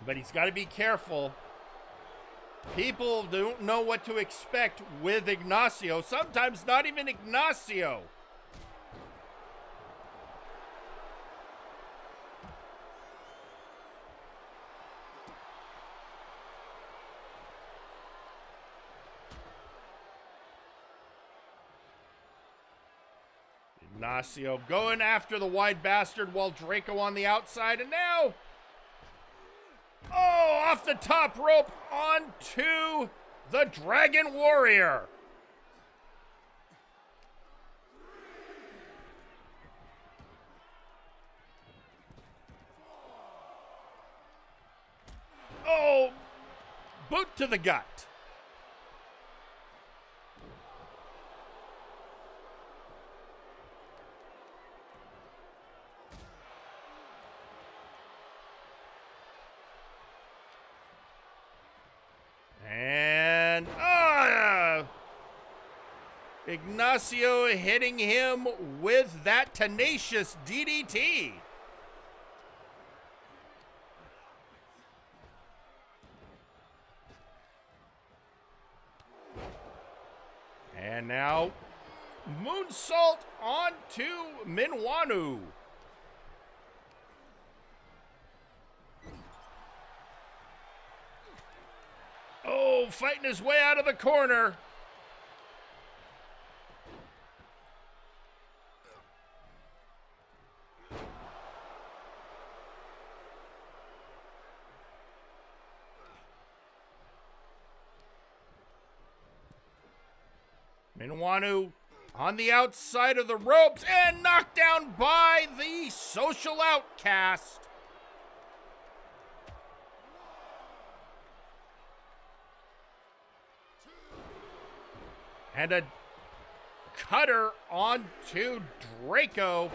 But he's got to be careful. People don't know what to expect with Ignacio. Sometimes not even Ignacio. Ignacio going after the wide bastard while Draco on the outside, and now off the top rope onto the Dragon Warrior. Boot to the gut. Ignacio hitting him with that tenacious DDT. And now, moonsault onto Minwanu. Oh, fighting his way out of the corner. Minwanu on the outside of the ropes and knocked down by the social outcast. And a cutter onto Draco.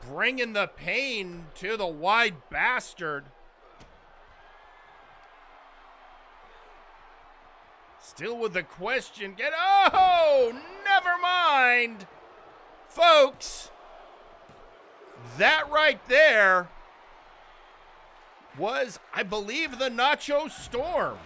Bringing the pain to the wide bastard. Still with the question. Oh, never mind. Folks, that right there was, I believe, the Nacho Storm.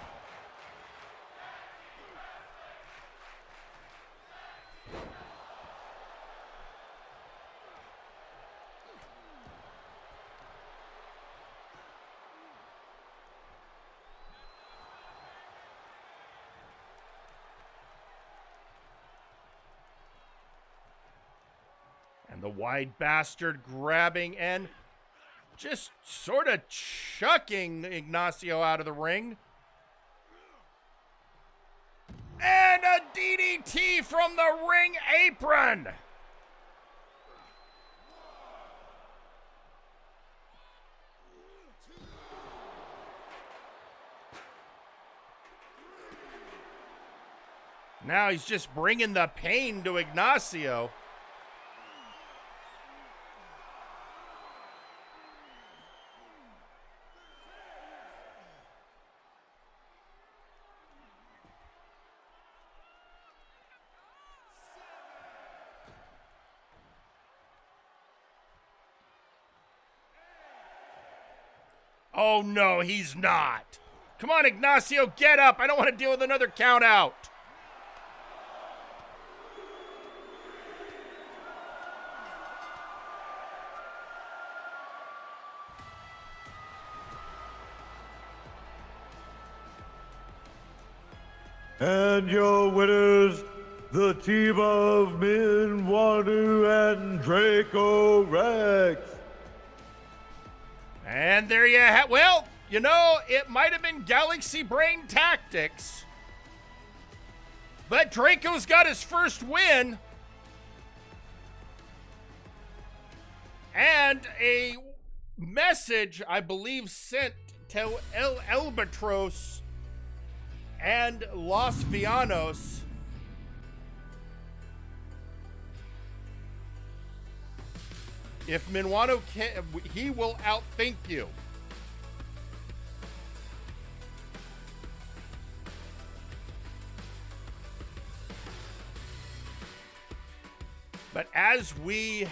And the wide bastard grabbing and just sort of chucking Ignacio out of the ring. And a DDT from the ring apron. Now he's just bringing the pain to Ignacio. Oh, no, he's not. Come on, Ignacio, get up. I don't want to deal with another count out. And your winners, the team of Minwanu and Draco Rex. And there you have, well, you know, it might have been Galaxy Brain Tactics, but Draco's got his first win. And a message, I believe, sent to El Albatros and Los Vianos. If Minwanu can, he will outthink you. But as we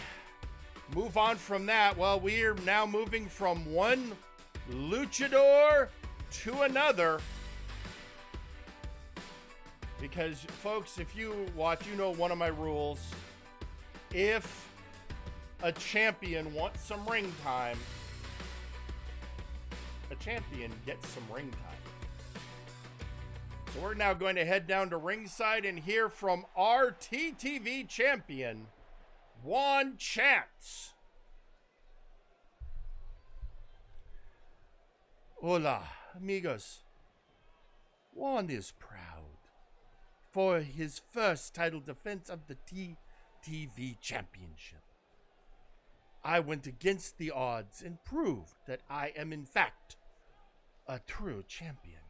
move on from that, well, we are now moving from one luchador to another. Because, folks, if you watch, you know one of my rules. If a champion wants some ring time, a champion gets some ring time. So we're now going to head down to ringside and hear from our TTV champion, Juan Chance. Hola, amigos. Juan is proud for his first title defense of the TTV championship. I went against the odds and proved that I am in fact a true champion.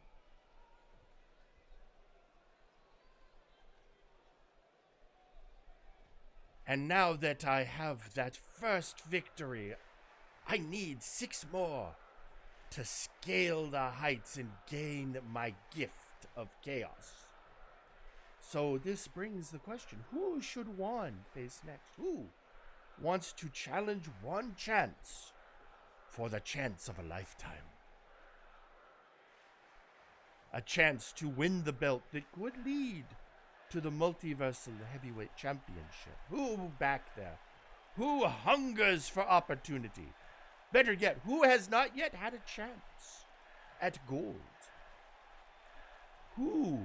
And now that I have that first victory, I need 6 more to scale the heights and gain my gift of chaos. So this brings the question, who should Juan face next? Who wants to challenge one chance for the chance of a lifetime? A chance to win the belt that would lead to the Multiverse Heavyweight Championship. Who back there? Who hungers for opportunity? Better yet, who has not yet had a chance at gold? Who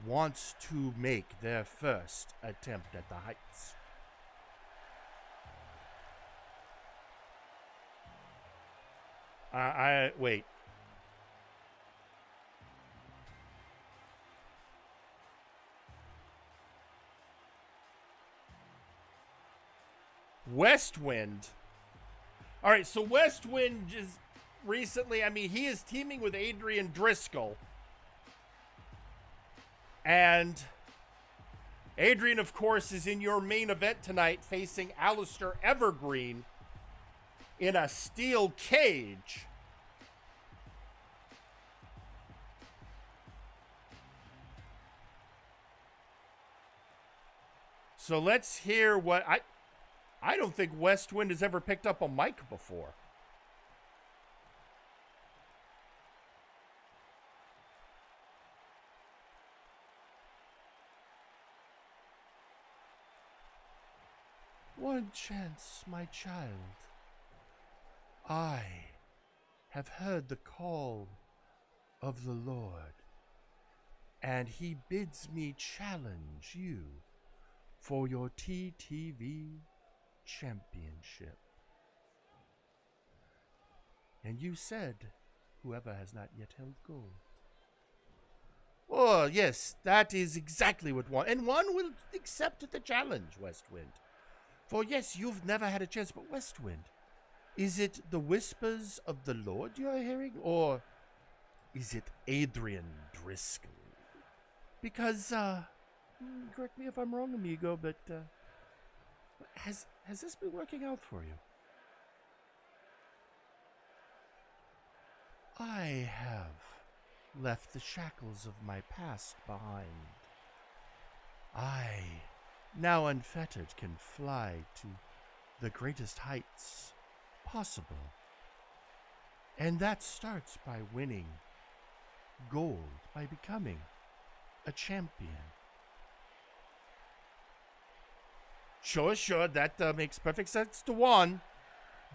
wants to make their first attempt at the heights? Wait. Westwind. All right, so Westwind just recently, I mean, he is teaming with Adrian Driscoll. And Adrian, of course, is in your main event tonight facing Alistair Evergreen in a steel cage. So let's hear what I don't think Westwind has ever picked up a mic before. One chance, my child. I have heard the call of the Lord, and he bids me challenge you for your TTV championship. And you said, whoever has not yet held gold. Oh, yes, that is exactly what one, and one will accept the challenge, Westwind. For yes, you've never had a chance, but Westwind, is it the whispers of the Lord you're hearing, or is it Adrian Driscoll? Because, correct me if I'm wrong, amigo, but, has this been working out for you? I have left the shackles of my past behind. I, now unfettered, can fly to the greatest heights possible. And that starts by winning gold, by becoming a champion. Sure, that makes perfect sense to Juan.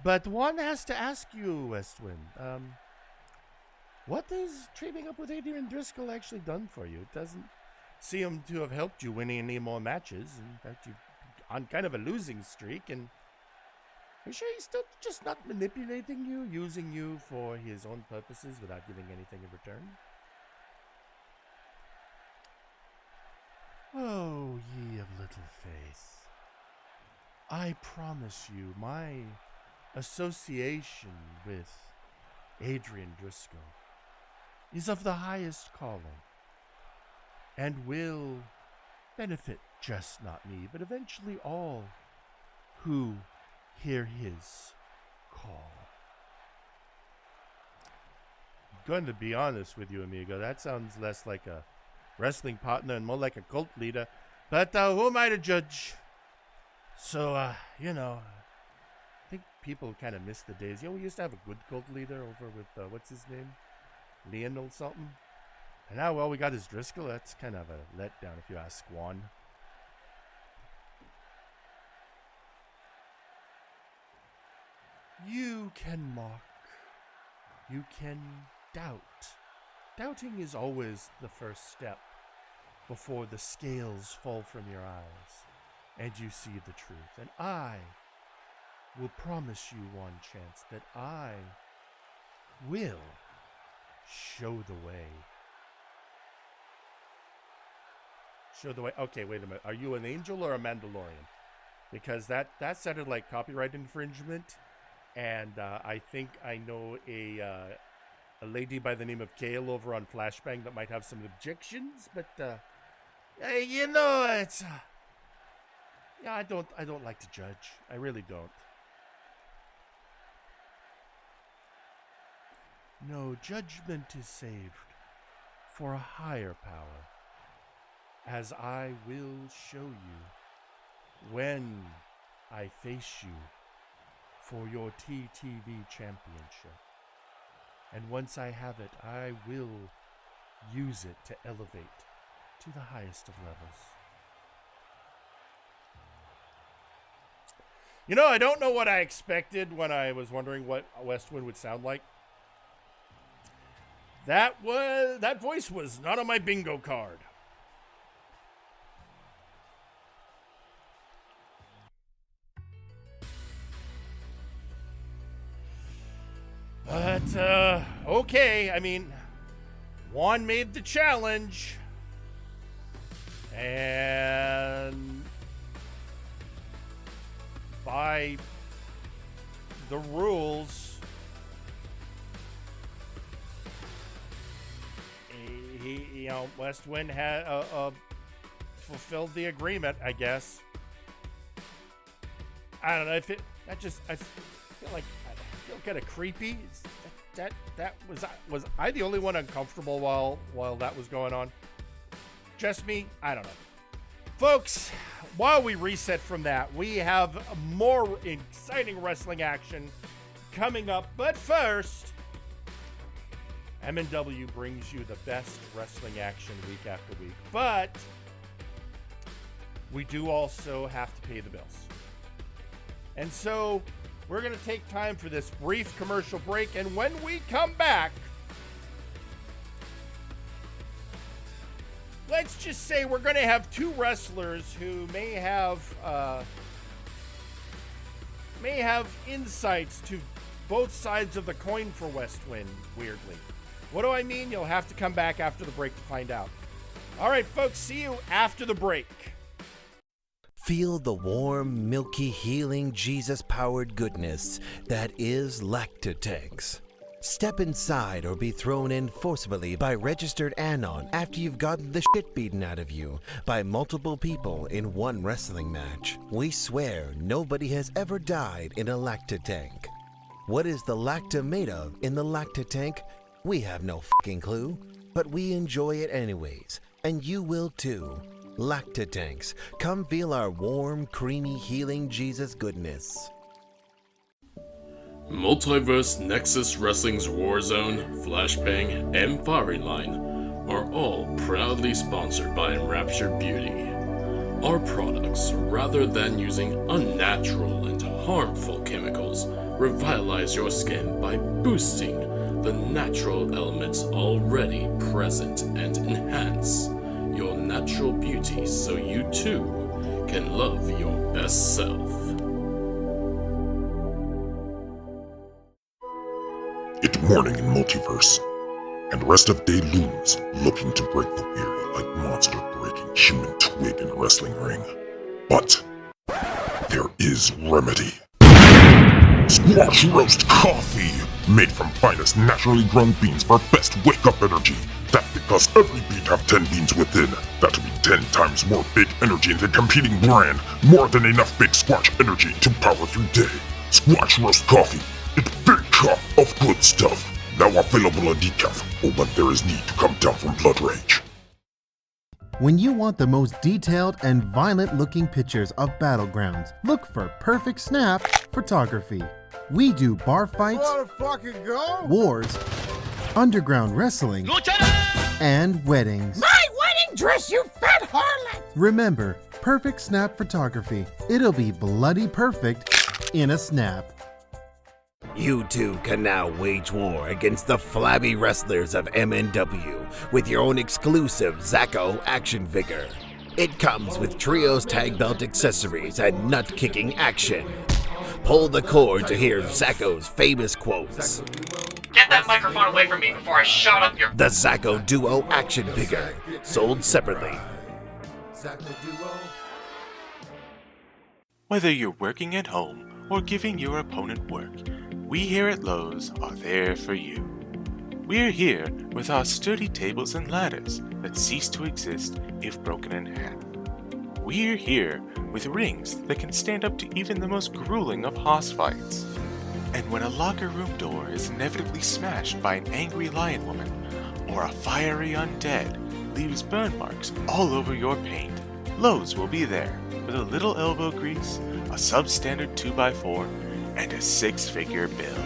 But Juan has to ask you, Westwind, what has teaming up with Adrian Driscoll actually done for you? It doesn't seem to have helped you winning any more matches. In fact, you're on kind of a losing streak, and are you sure he's still just not manipulating you, using you for his own purposes without giving anything in return? Oh, ye of little faith. I promise you, my association with Adrian Driscoll is of the highest calling and will benefit just not me, but eventually all who hear his call. I'm going to be honest with you, amigo. That sounds less like a wrestling partner and more like a cult leader. But who am I to judge? So, I think people kind of miss the days. We used to have a good cult leader over with, what's his name? Lionel something. And now, well, we got his Driscoll. That's kind of a letdown if you ask Juan. You can mock. You can doubt. Doubting is always the first step before the scales fall from your eyes and you see the truth. And I will promise you one chance that I will show the way. Show the way. Okay, wait a minute. Are you an angel or a Mandalorian? Because that sounded like copyright infringement. And I think I know a lady by the name of Kale over on Flashbang that might have some objections. But it's I don't like to judge. I really don't. No judgment is saved for a higher power, as I will show you when I face you for your TTV championship. And once I have it, I will use it to elevate to the highest of levels. You know, I don't know what I expected when I was wondering what Westwind would sound like. That voice was not on my bingo card. But, okay, I mean, Juan made the challenge, and by the rules, Westwind had fulfilled the agreement, I guess. I don't know if I feel like I feel kind of creepy. Was I the only one uncomfortable while that was going on? Just me? I don't know. Folks, while we reset from that, we have more exciting wrestling action coming up. But first, MNW brings you the best wrestling action week after week. But we do also have to pay the bills. And so we're going to take time for this brief commercial break. And when we come back, let's just say we're going to have two wrestlers who may have insights to both sides of the coin for Westwind, weirdly. What do I mean? You'll have to come back after the break to find out. All right, folks, see you after the break. Feel the warm, milky, healing, Jesus-powered goodness that is Lactatanks. Step inside or be thrown in forcibly by registered Anon after you've gotten the shit beaten out of you by multiple people in one wrestling match. We swear nobody has ever died in a Lactatank. What is the Lacta made of in the Lactatank? We have no fucking clue, but we enjoy it anyways, and you will too. Lactatanks, come feel our warm, creamy, healing Jesus goodness. Multiverse, Nexus Wrestling's Warzone, Flashbang, and Firing Line are all proudly sponsored by Enraptured Beauty. Our products, rather than using unnatural and harmful chemicals, revitalize your skin by boosting the natural elements already present and enhance your natural beauty so you too can love your best self. It's morning in Multiverse, and rest of day looms looking to break the weary like monster-breaking human twig in a wrestling ring. But there is remedy. Squash roast coffee, made from finest naturally grown beans for best wake-up energy. That's because every bean have 10 beans within. That'll be 10 times more big energy than competing brand. More than enough big squash energy to power through day. Squash roast coffee. It's big cup of good stuff. Now available on decaf, or when there is need to come down from blood rage. When you want the most detailed and violent-looking pictures of battlegrounds, look for Perfect Snap Photography. We do bar fights, wars, underground wrestling, and weddings. My wedding dress, you fat harlot! Remember, Perfect Snap Photography. It'll be bloody perfect in a snap. You too can now wage war against the flabby wrestlers of MNW with your own exclusive Zacko action figure. It comes with trios tag belt accessories and nut-kicking action. Pull the cord to hear Zacko's famous quotes. Get that microphone away from me before I shot up your... The Zacko Duo action figure, sold separately. Whether you're working at home or giving your opponent work, we here at Lowe's are there for you. We're here with our sturdy tables and ladders that cease to exist if broken in half. We're here with rings that can stand up to even the most grueling of hoss fights. And when a locker room door is inevitably smashed by an angry lion woman, or a fiery undead leaves burn marks all over your paint, Lowe's will be there with a little elbow grease, a substandard 2x4, and a 6-figure bill.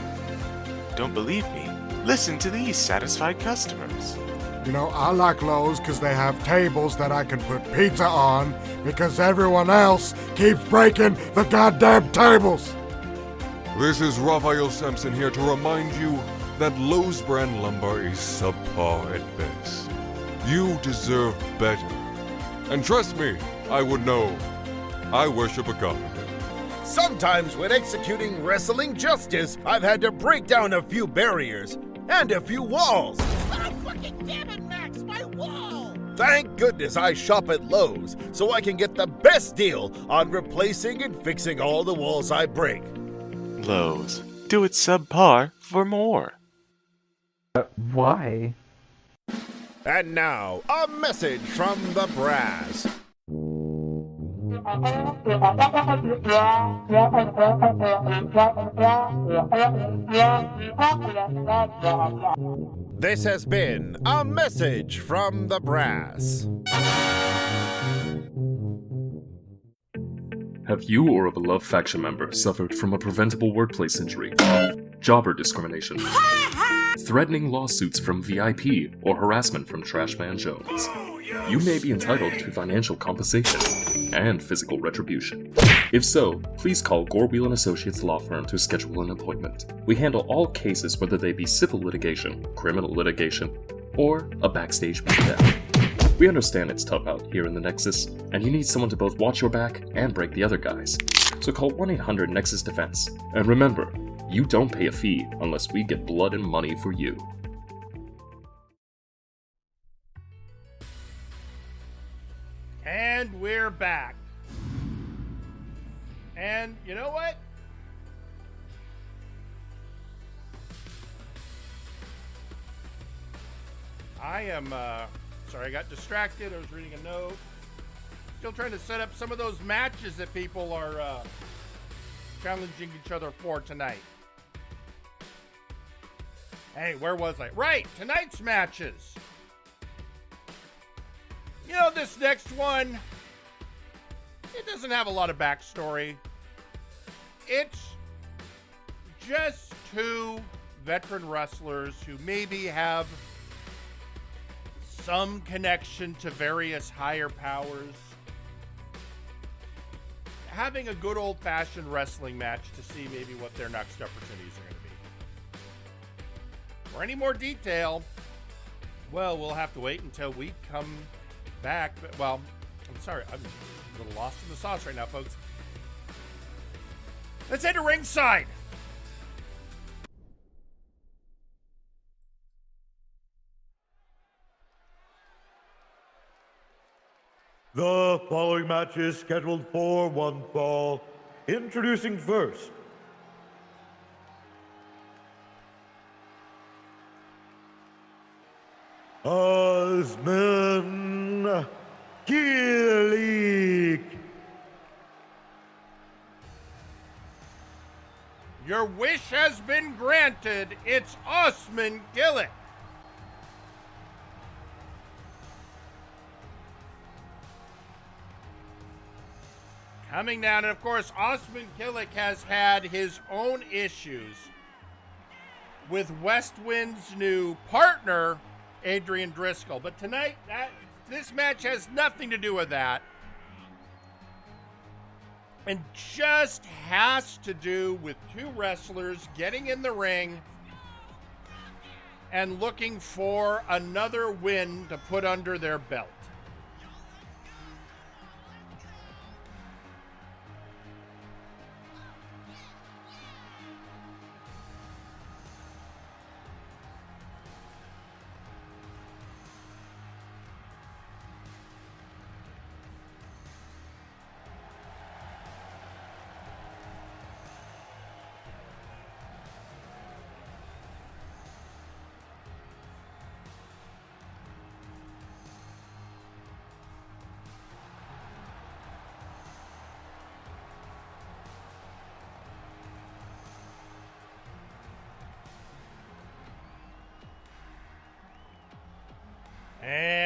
Don't believe me? Listen to these satisfied customers. You know, I like Lowe's because they have tables that I can put pizza on because everyone else keeps breaking the goddamn tables. This is Raphael Sampson here to remind you that Lowe's brand lumber is subpar at best. You deserve better. And trust me, I would know. I worship a carpenter. Sometimes when executing wrestling justice, I've had to break down a few barriers and a few walls. Oh, fucking damn it, Max, my wall! Thank goodness I shop at Lowe's so I can get the best deal on replacing and fixing all the walls I break. Lowe's. Do it subpar for more. Why? And now, a message from the brass. This has been a message from the brass. Have you or a beloved faction member suffered from a preventable workplace injury, jobber discrimination, threatening lawsuits from VIP, or harassment from Trashman Jones? You may be entitled to financial compensation and physical retribution. If so, please call Gorwheel & Associates Law Firm to schedule an appointment. We handle all cases, whether they be civil litigation, criminal litigation, or a backstage beatdown. We understand it's tough out here in the Nexus, and you need someone to both watch your back and break the other guys. So call 1-800-NEXUS-DEFENSE. And remember, you don't pay a fee unless we get blood and money for you. And we're back. And you know what? I am, sorry, I got distracted. I was reading a note. Still trying to set up some of those matches that people are challenging each other for tonight. Hey, where was I? Right, tonight's matches. You know, this next one, it doesn't have a lot of backstory. It's just two veteran wrestlers who maybe have some connection to various higher powers, having a good old-fashioned wrestling match to see maybe what their next opportunities are going to be. For any more detail, well, we'll have to wait until we come back. Well, I'm sorry, I'm a little lost in the sauce right now, folks. Let's head to ringside. The following match is scheduled for one fall. Introducing first, Osman Gillick. Your wish has been granted. It's Osman Gillick. Coming down, and of course, Osman Gillick has had his own issues with Westwind's new partner, Adrian Driscoll. But tonight, this match has nothing to do with that. And just has to do with two wrestlers getting in the ring and looking for another win to put under their belt.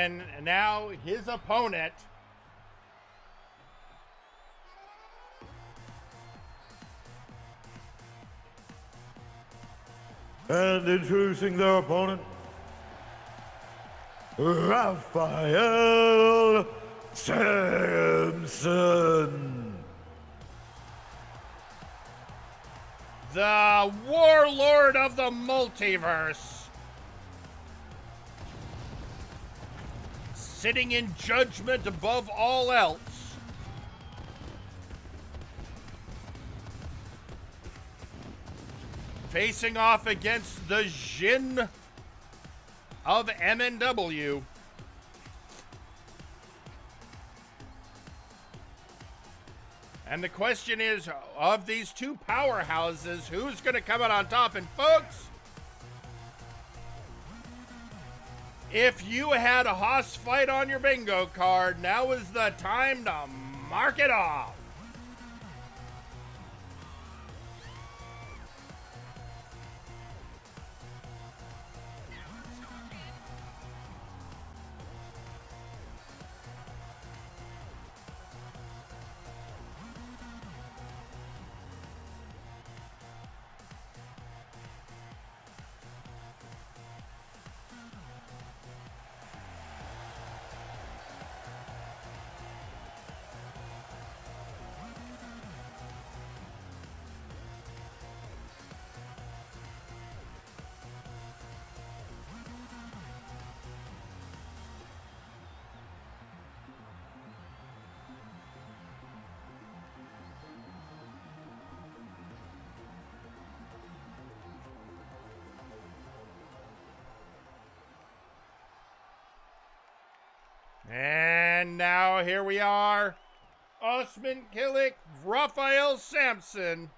And now his opponent. And introducing their opponent, Raphael Samson. The warlord of the multiverse. Sitting in judgment above all else. Facing off against the Jin of MNW. And the question is, of these two powerhouses, who's going to come out on top? And folks, if you had a hoss fight on your bingo card, now is the time to mark it off. And now here we are, Osman Killick, Raphael Samson.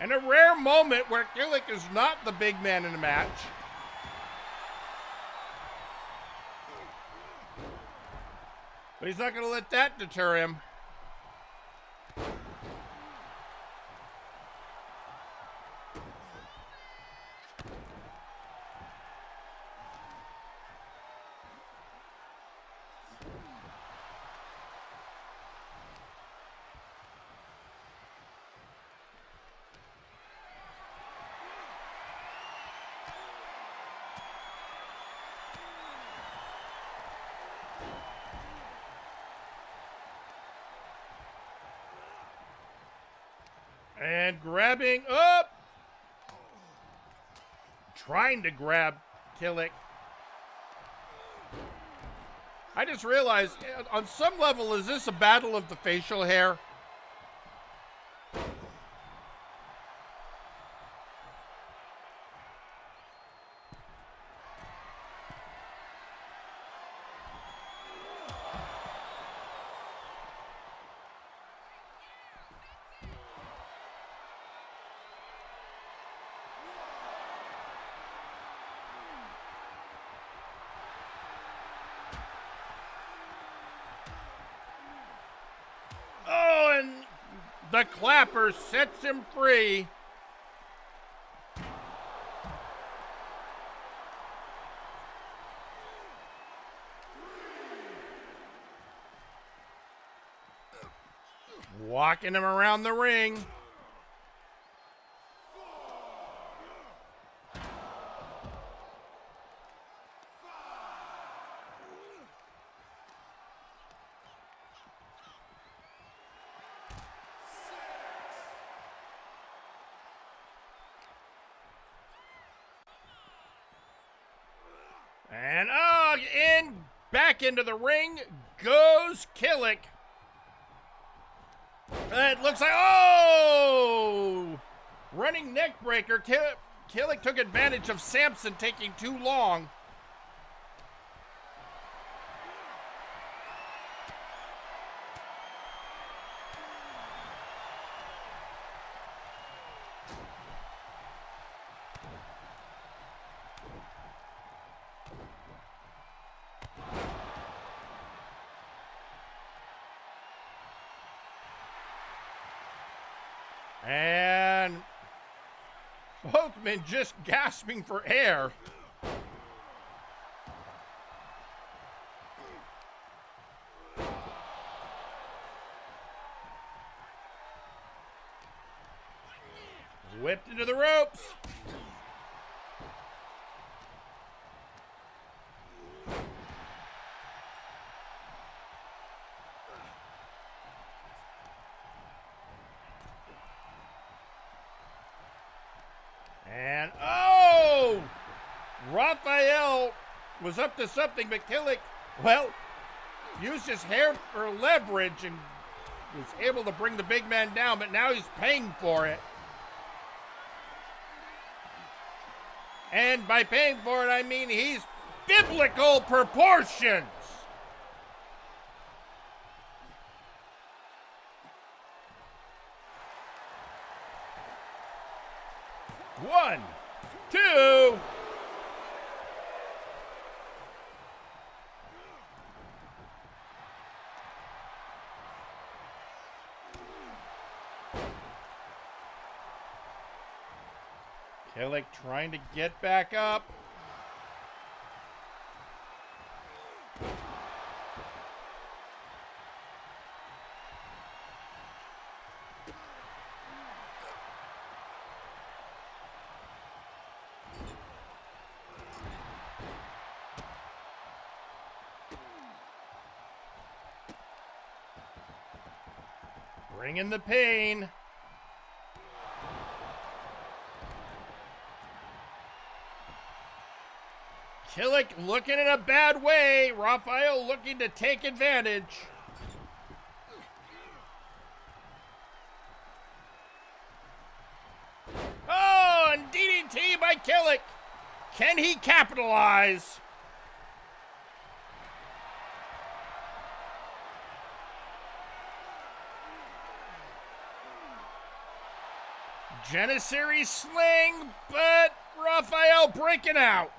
And a rare moment where Killick is not the big man in the match. But he's not going to let that deter him. And grabbing up. Trying to grab Killick. I just realized, on some level, is this a battle of the facial hair? Oh, and the clapper sets him free. Walking him around the ring. And back into the ring goes Killick. It looks like, running neck breaker. Killick took advantage of Samson taking too long. And both men just gasping for air. Whipped into the ropes. And, oh! Raphael was up to something, but Killick, well, used his hair for leverage and was able to bring the big man down, but now he's paying for it. And by paying for it, I mean he's biblical proportions. One, two. Killick trying to get back up. Bring in the pain. Killick looking in a bad way. Raphael looking to take advantage. Oh, and DDT by Killick. Can he capitalize? Janissary sling, but Raphael breaking out.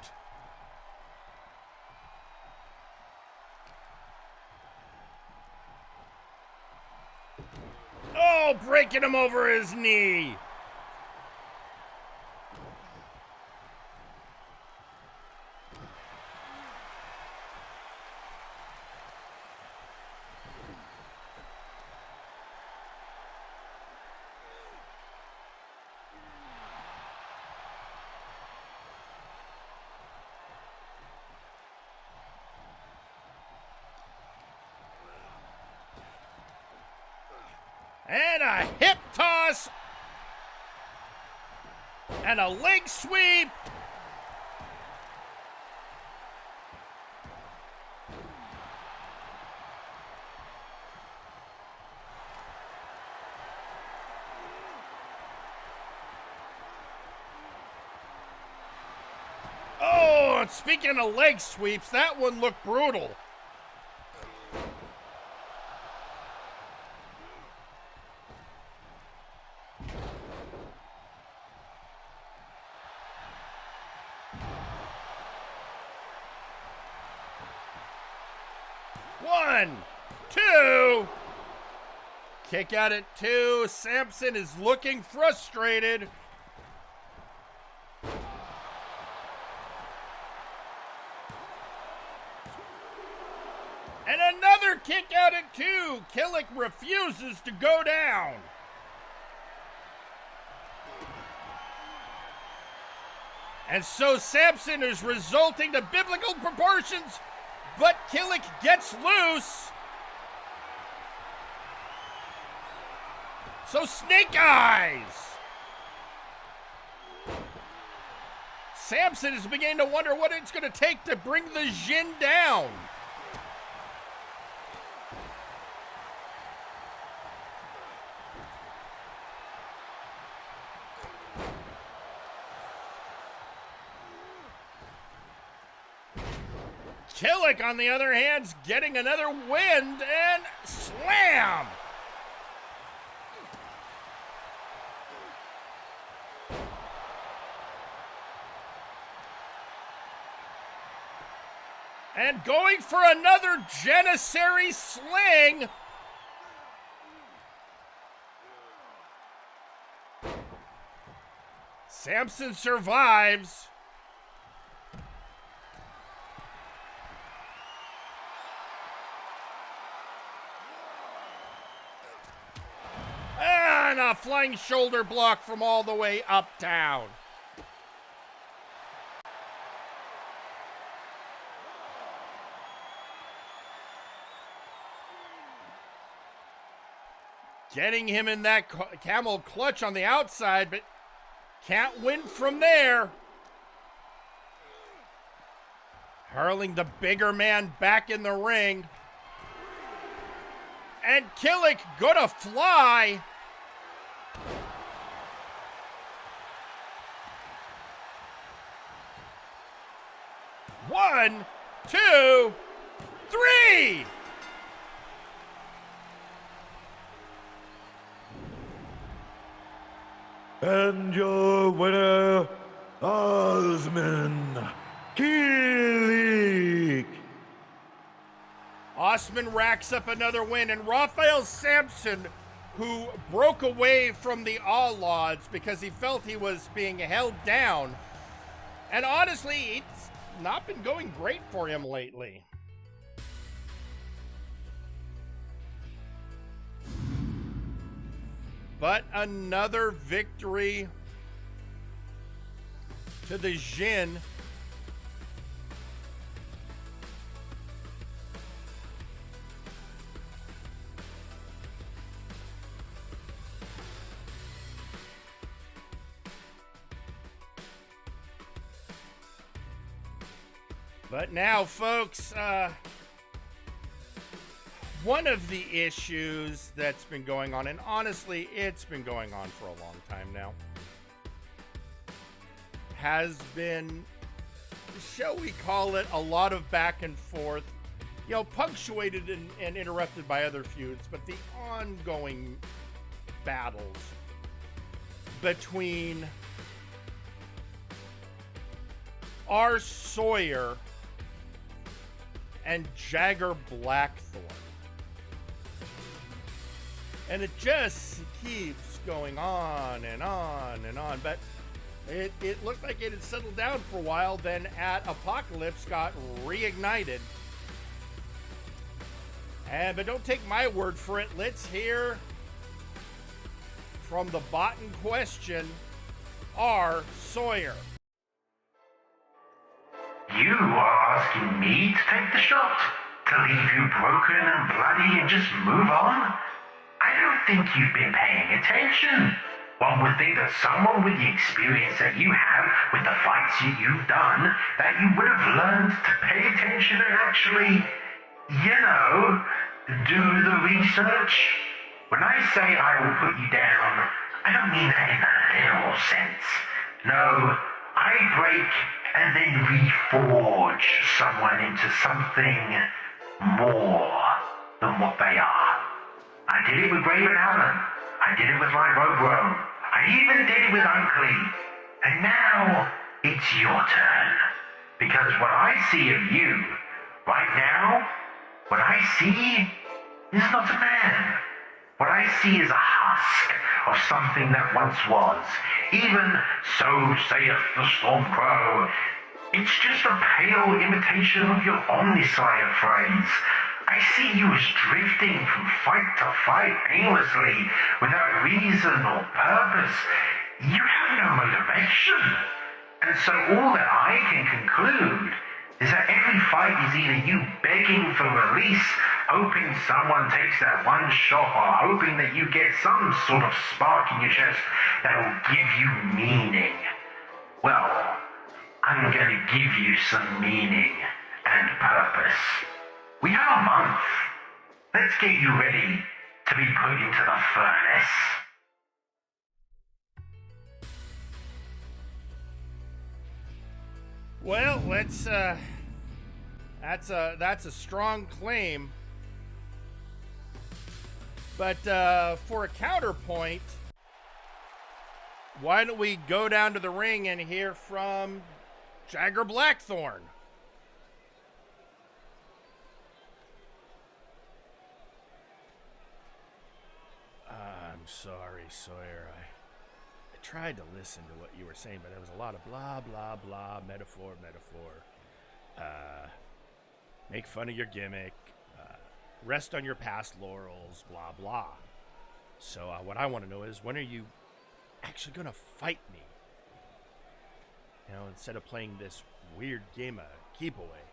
Oh, breaking him over his knee. And a hip toss. And a leg sweep. Oh, and speaking of leg sweeps, that one looked brutal. One, two. Kick out at two. Samson is looking frustrated. And another kick out at two. Killick refuses to go down. And so Samson is resulting to biblical proportions, but Killick gets loose. So snake eyes. Samson is beginning to wonder what it's going to take to bring the Jin down. Killick, on the other hand, is getting another wind and slam. And going for another Janissary sling. Samson survives. and a flying shoulder block from all the way uptown. Getting him in that camel clutch on the outside, but can't win from there. Hurling the bigger man back in the ring. And Killick gonna fly. One, two, three. And your winner, Osman Killick. Osman racks up another win, and Raphael Sampson, who broke away from the Outlaws because he felt he was being held down. And honestly, it's not been going great for him lately. But another victory to the Jin. But now, folks, one of the issues that's been going on, and honestly, it's been going on for a long time now, has been, shall we call it, a lot of back and forth, you know, punctuated and interrupted by other feuds, but the ongoing battles between R. Sawyer and Jagger Blackthorn. And it just keeps going on and on and on. But it looked like it had settled down for a while. Then at Apocalypse got reignited. But don't take my word for it. Let's hear from the bot in question, R. Sawyer. You are asking me to take the shot? To leave you broken and bloody and just move on? I don't think you've been paying attention. One would think that someone with the experience that you have with the fights you've done, that you would have learned to pay attention and actually, you know, do the research. When I say I will put you down, I don't mean that in a literal sense. No, I break and then reforge someone into something more than what they are. I did it with Raven Allen. I did it with my Robro. I even did it with Uncle. And now it's your turn. Because what I see of you right now, what I see is not a man. What I see is a husk of something that once was. Even so saith the Stormcrow. It's just a pale imitation of your Omnissiah phrase. I see you as drifting from fight to fight aimlessly, without reason or purpose. You have no motivation. And so all that I can conclude is that every fight is either you begging for release, hoping someone takes that one shot, or hoping that you get some sort of spark in your chest that will give you meaning. Well, I'm going to give you some meaning and purpose. We have a month. Let's get you ready to be put into the furnace. Well, that's a strong claim. But for a counterpoint, why don't we go down to the ring and hear from Jagger Blackthorn? I'm sorry, Sawyer. I tried to listen to what you were saying, but there was a lot of blah, blah, blah, metaphor. Make fun of your gimmick. Rest on your past laurels, blah, blah. So what I want to know is, when are you actually going to fight me? You know, instead of playing this weird game of keep away.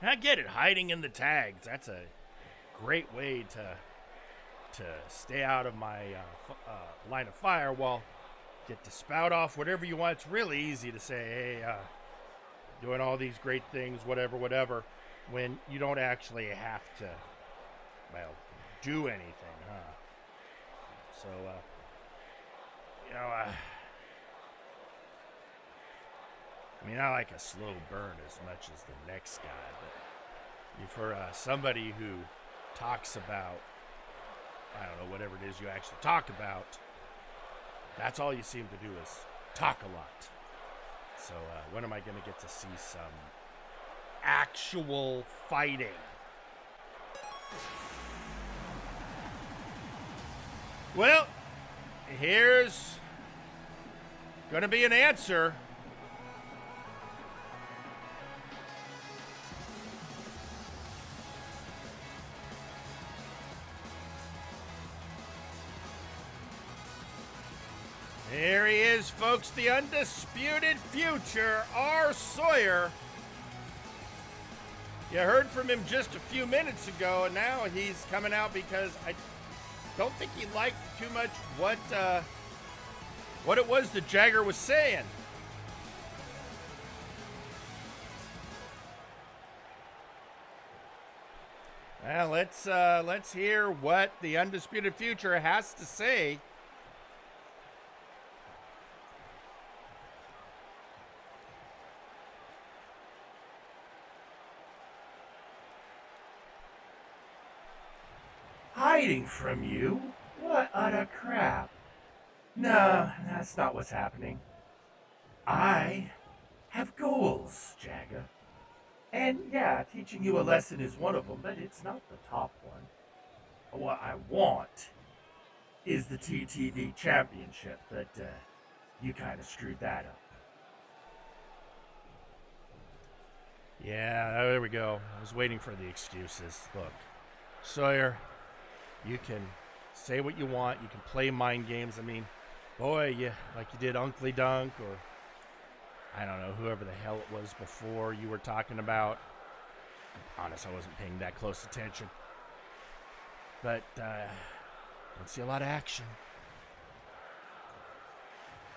I get it, hiding in the tags. That's a great way to stay out of my line of fire while get to spout off whatever you want. It's really easy to say, hey, doing all these great things, whatever, when you don't actually have to, well, do anything, huh? So, you know, I mean, I like a slow burn as much as the next guy, but for somebody who talks about, I don't know, whatever it is you actually talk about, that's all you seem to do is talk a lot. So when am I going to get to see some actual fighting? Well, here's going to be an answer. Here he is, folks, the undisputed future, R. Sawyer. You heard from him just a few minutes ago, and now he's coming out because I don't think he liked too much what it was that Jagger was saying. Well, let's hear what the undisputed future has to say. Hiding from you? What utter crap. No, that's not what's happening. I have goals, Jagger. And yeah, teaching you a lesson is one of them, but it's not the top one. What I want is the TTV championship, but you kind of screwed that up. Yeah, there we go. I was waiting for the excuses. Look, Sawyer, you can say what you want. You can play mind games. I mean, boy, like you did Uncle Dunk, or I don't know, whoever the hell it was before you were talking about. Honest, I wasn't paying that close attention. But don't see a lot of action.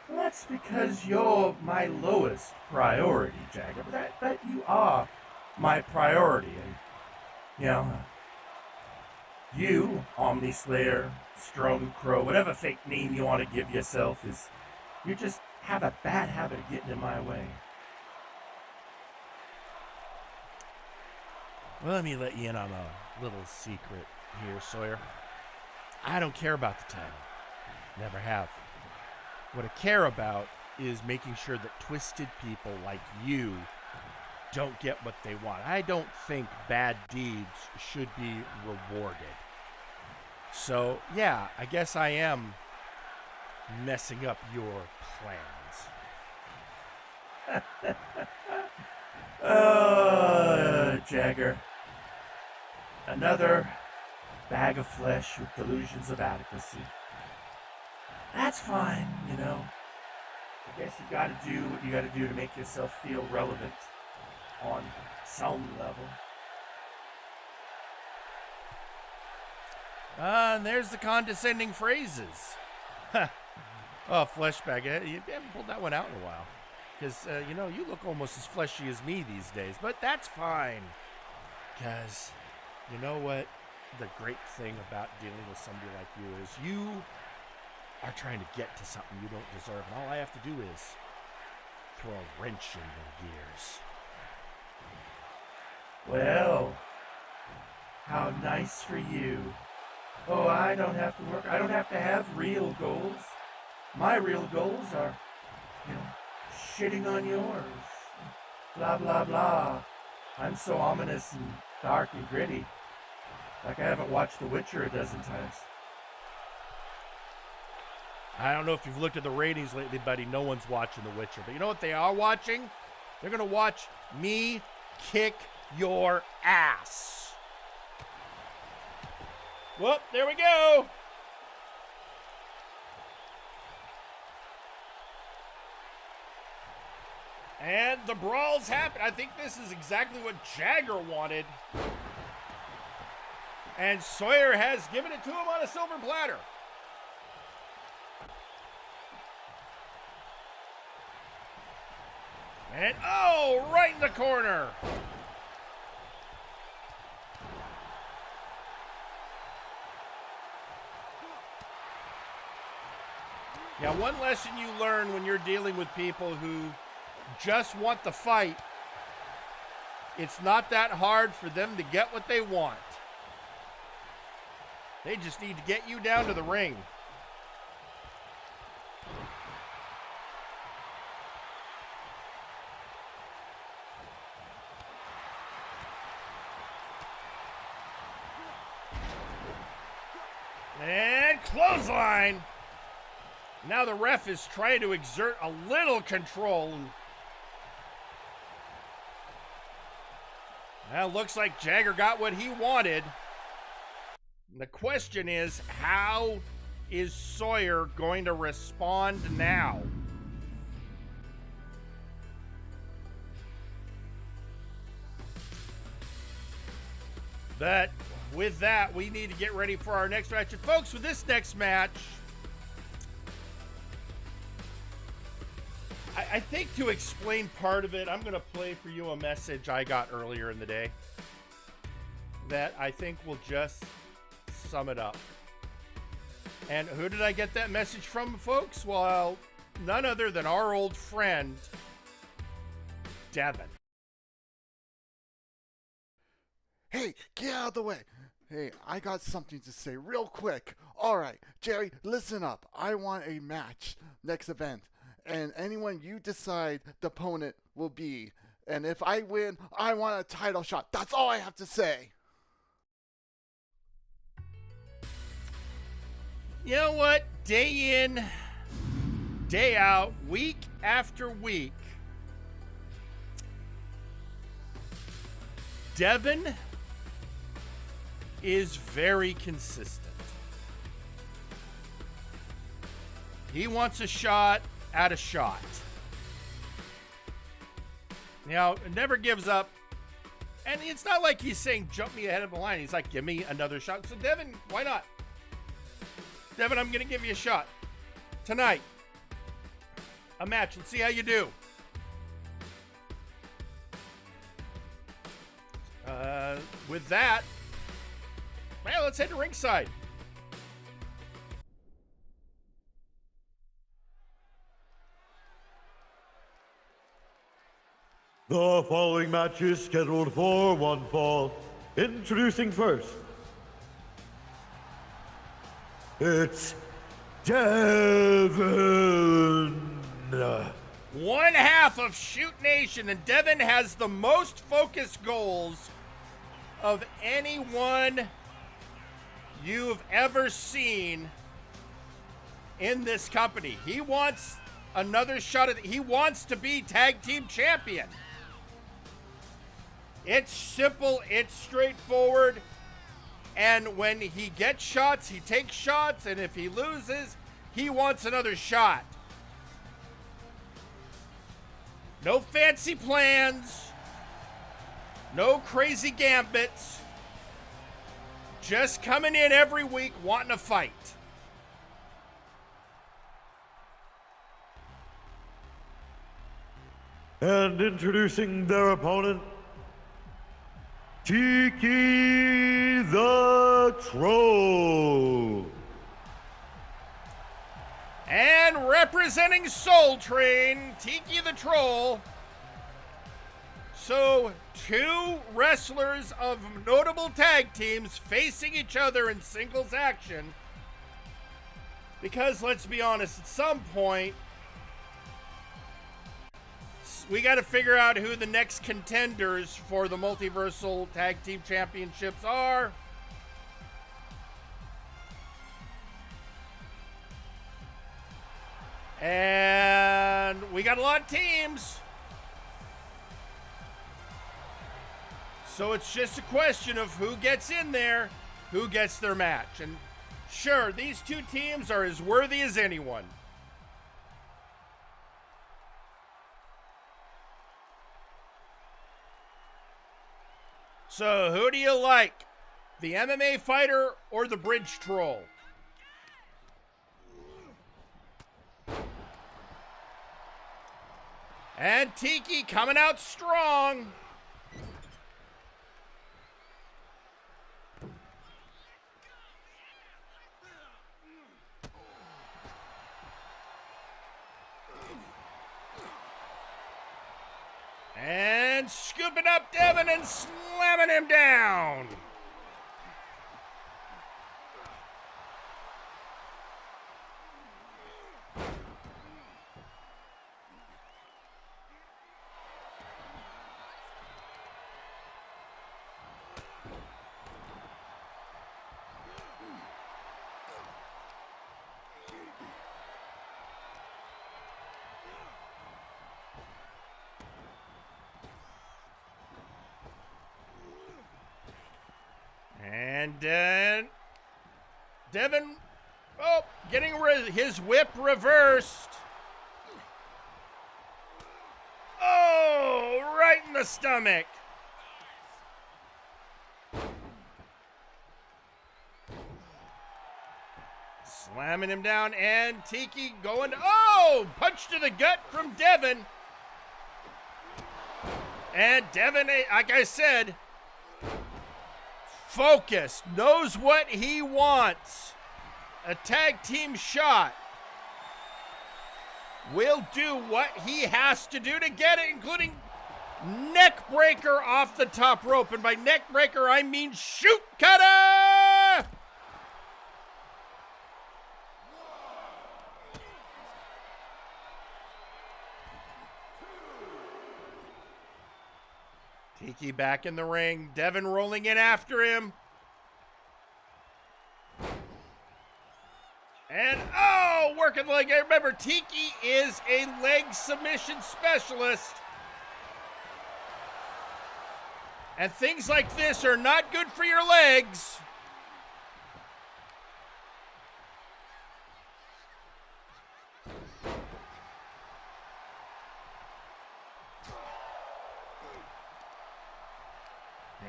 Well, that's because you're my lowest priority, Jagger. But you are my priority, and you know. You, Omnislayer, Strong Crow, whatever fake name you want to give yourself, you just have a bad habit of getting in my way. Well, let me let you in on a little secret here, Sawyer. I don't care about the title. Never have. What I care about is making sure that twisted people like you don't get what they want. I don't think bad deeds should be rewarded. So, yeah, I guess I am messing up your plans. Jagger. Another bag of flesh with delusions of adequacy. That's fine, you know. I guess you gotta do what you gotta do to make yourself feel relevant on some level. And there's the condescending phrases. Oh, fleshbag. You haven't pulled that one out in a while. Because, you know, you look almost as fleshy as me these days. But that's fine. Because, you know what? The great thing about dealing with somebody like you is you are trying to get to something you don't deserve. And all I have to do is throw a wrench in their gears. Well, how nice for you. Oh, I don't have to work. I don't have to have real goals. My real goals are, you know, shitting on yours. Blah, blah, blah. I'm so ominous and dark and gritty. Like I haven't watched The Witcher a dozen times. I don't know if you've looked at the ratings lately, buddy. No one's watching The Witcher. But you know what they are watching? They're going to watch me kick your ass. Whoop, there we go. And the brawls happen. I think this is exactly what Jagger wanted. And Sawyer has given it to him on a silver platter. And, oh, right in the corner. Yeah, one lesson you learn when you're dealing with people who just want the fight, it's not that hard for them to get what they want. They just need to get you down to the ring. And clothesline. Now the ref is trying to exert a little control. Now it looks like Jagger got what he wanted. And the question is, how is Sawyer going to respond now? But with that, we need to get ready for our next match. And folks, with this next match, I think to explain part of it, I'm going to play for you a message I got earlier in the day that I think will just sum it up. And who did I get that message from, folks? Well, none other than our old friend, Devin. Hey, get out of the way. Hey, I got something to say real quick. All right, Jerry, listen up. I want a match next event. And anyone you decide the opponent will be. And if I win, I want a title shot. That's all I have to say. You know what? Day in, day out, week after week, Devin is very consistent. He wants a shot at a shot. Now, never gives up. And it's not like he's saying, jump me ahead of the line. He's like, give me another shot. So, Devin, why not? Devin, I'm going to give you a shot. Tonight. A match. Let's see how you do. With that, well, let's head to ringside. The following match is scheduled for one fall. Introducing first, it's Devin. One half of Shoot Nation, and Devin has the most focused goals of anyone you've ever seen in this company. He wants another shot at he wants to be tag team champion. It's simple, it's straightforward, and when he gets shots, he takes shots, and if he loses, he wants another shot. No fancy plans, no crazy gambits, just coming in every week wanting to fight. And introducing their opponent, Tiki the Troll. And representing Soul Train, Tiki the Troll. So, two wrestlers of notable tag teams facing each other in singles action. Because, let's be honest, at some point, we got to figure out who the next contenders for the Multiversal Tag Team Championships are. And we got a lot of teams. So it's just a question of who gets in there. who gets their match. And sure, these two teams are as worthy as anyone. So, who do you like? The MMA fighter or the bridge troll? And Tiki coming out strong. And scooping up Devin and slamming him down. And then Devin, getting his whip reversed. Oh, right in the stomach. Slamming him down, and Tiki going, punch to the gut from Devin. And Devin, like I said, focused, knows what he wants. A tag team shot. Will do what he has to do to get it, including neck breaker off the top rope. And by neck breaker, I mean shoot cutter! Tiki back in the ring. Devin rolling in after him. And, working the leg. Remember, Tiki is a leg submission specialist. And things like this are not good for your legs.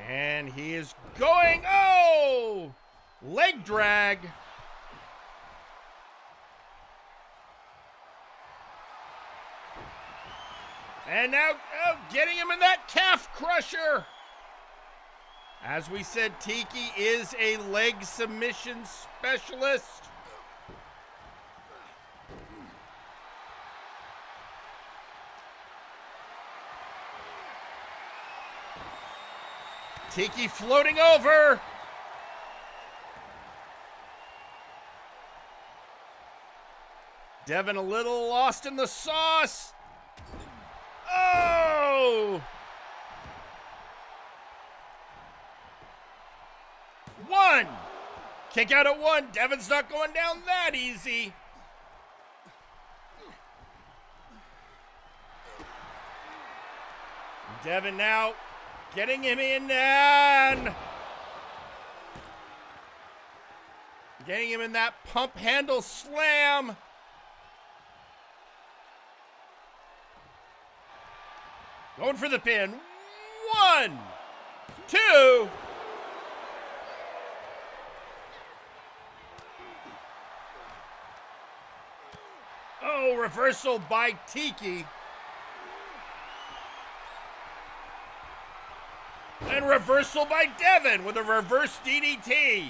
And he is going, leg drag. And now, getting him in that calf crusher. As we said, Tiki is a leg submission specialist. Tiki floating over. Devin a little lost in the sauce. One. Kick out at one. Devin's not going down that easy. Devin now getting him in and getting him in that pump handle slam. Going for the pin. 1, 2. Reversal by Tiki. And reversal by Devin with a reverse DDT.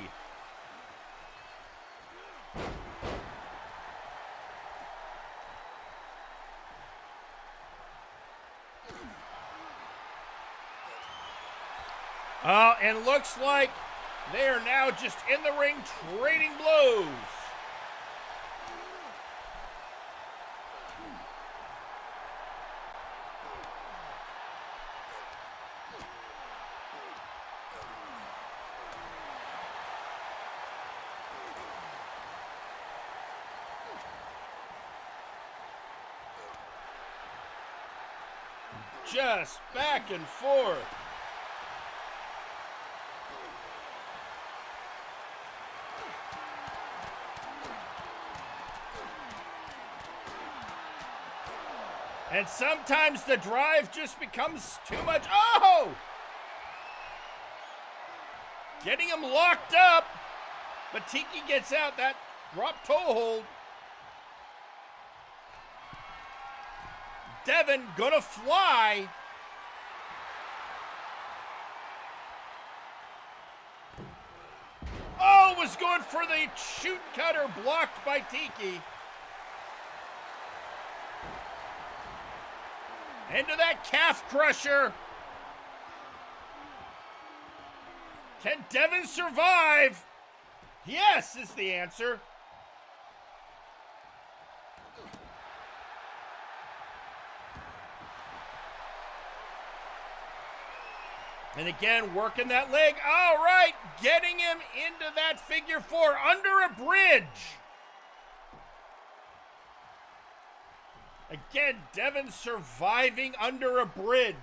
And looks like they are now just in the ring trading blows. Just back and forth. And sometimes the drive just becomes too much. Oh! Getting him locked up. But Tiki gets out that drop toe hold. Devin gonna fly. Oh, was going for the shoot cutter, blocked by Tiki. Into that calf crusher. Can Devin survive? Yes, is the answer. And again, working that leg. All right, getting him into that figure four under a bridge. Again, Devin surviving under a bridge.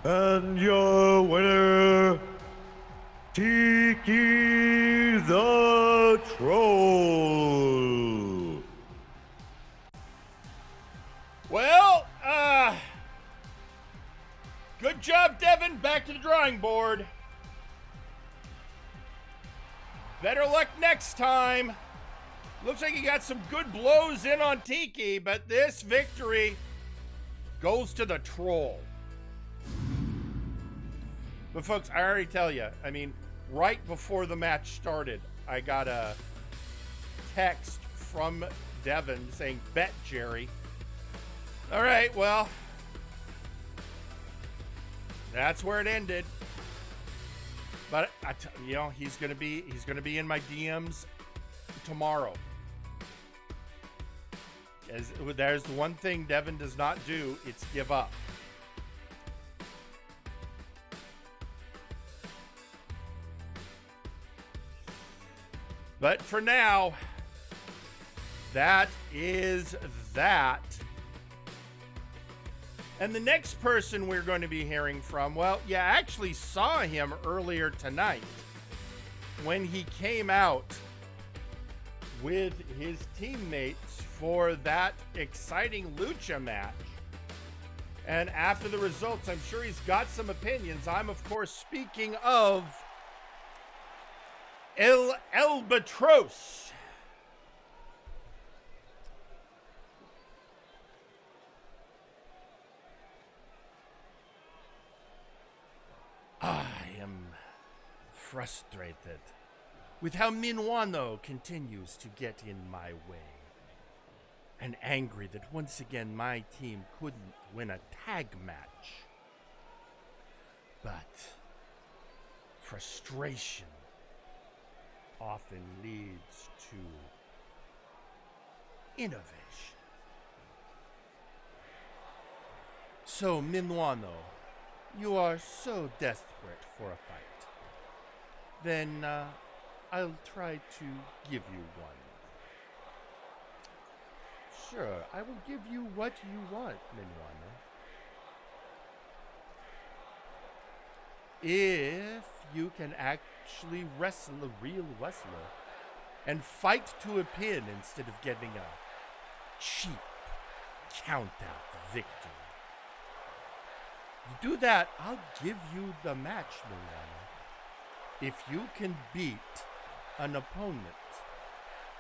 And your winner, Tiki the Troll. Well, good job, Devin. Back to the drawing board. Better luck next time. Looks like you got some good blows in on Tiki, but this victory goes to the Troll. But folks, I already tell you, I mean, right before the match started, I got a text from Devin saying, "Bet, Jerry." All right, well, that's where it ended. But you know, he's gonna be in my DMs tomorrow. As there's the one thing Devin does not do, it's give up. But for now, that is that. And the next person we're going to be hearing from, well, you actually saw him earlier tonight when he came out with his teammates for that exciting lucha match. And after the results, I'm sure he's got some opinions. I'm, of course, speaking of El Albatros. I am frustrated with how Minuano continues to get in my way, and angry that once again my team couldn't win a tag match. But frustration often leads to innovation. So, Minuano, you are so desperate for a fight. Then I'll try to give you one. Sure, I will give you what you want, Minuano. If you can actually wrestle a real wrestler and fight to a pin instead of getting a cheap count-out victory. You do that, I'll give you the match, Milano. If you can beat an opponent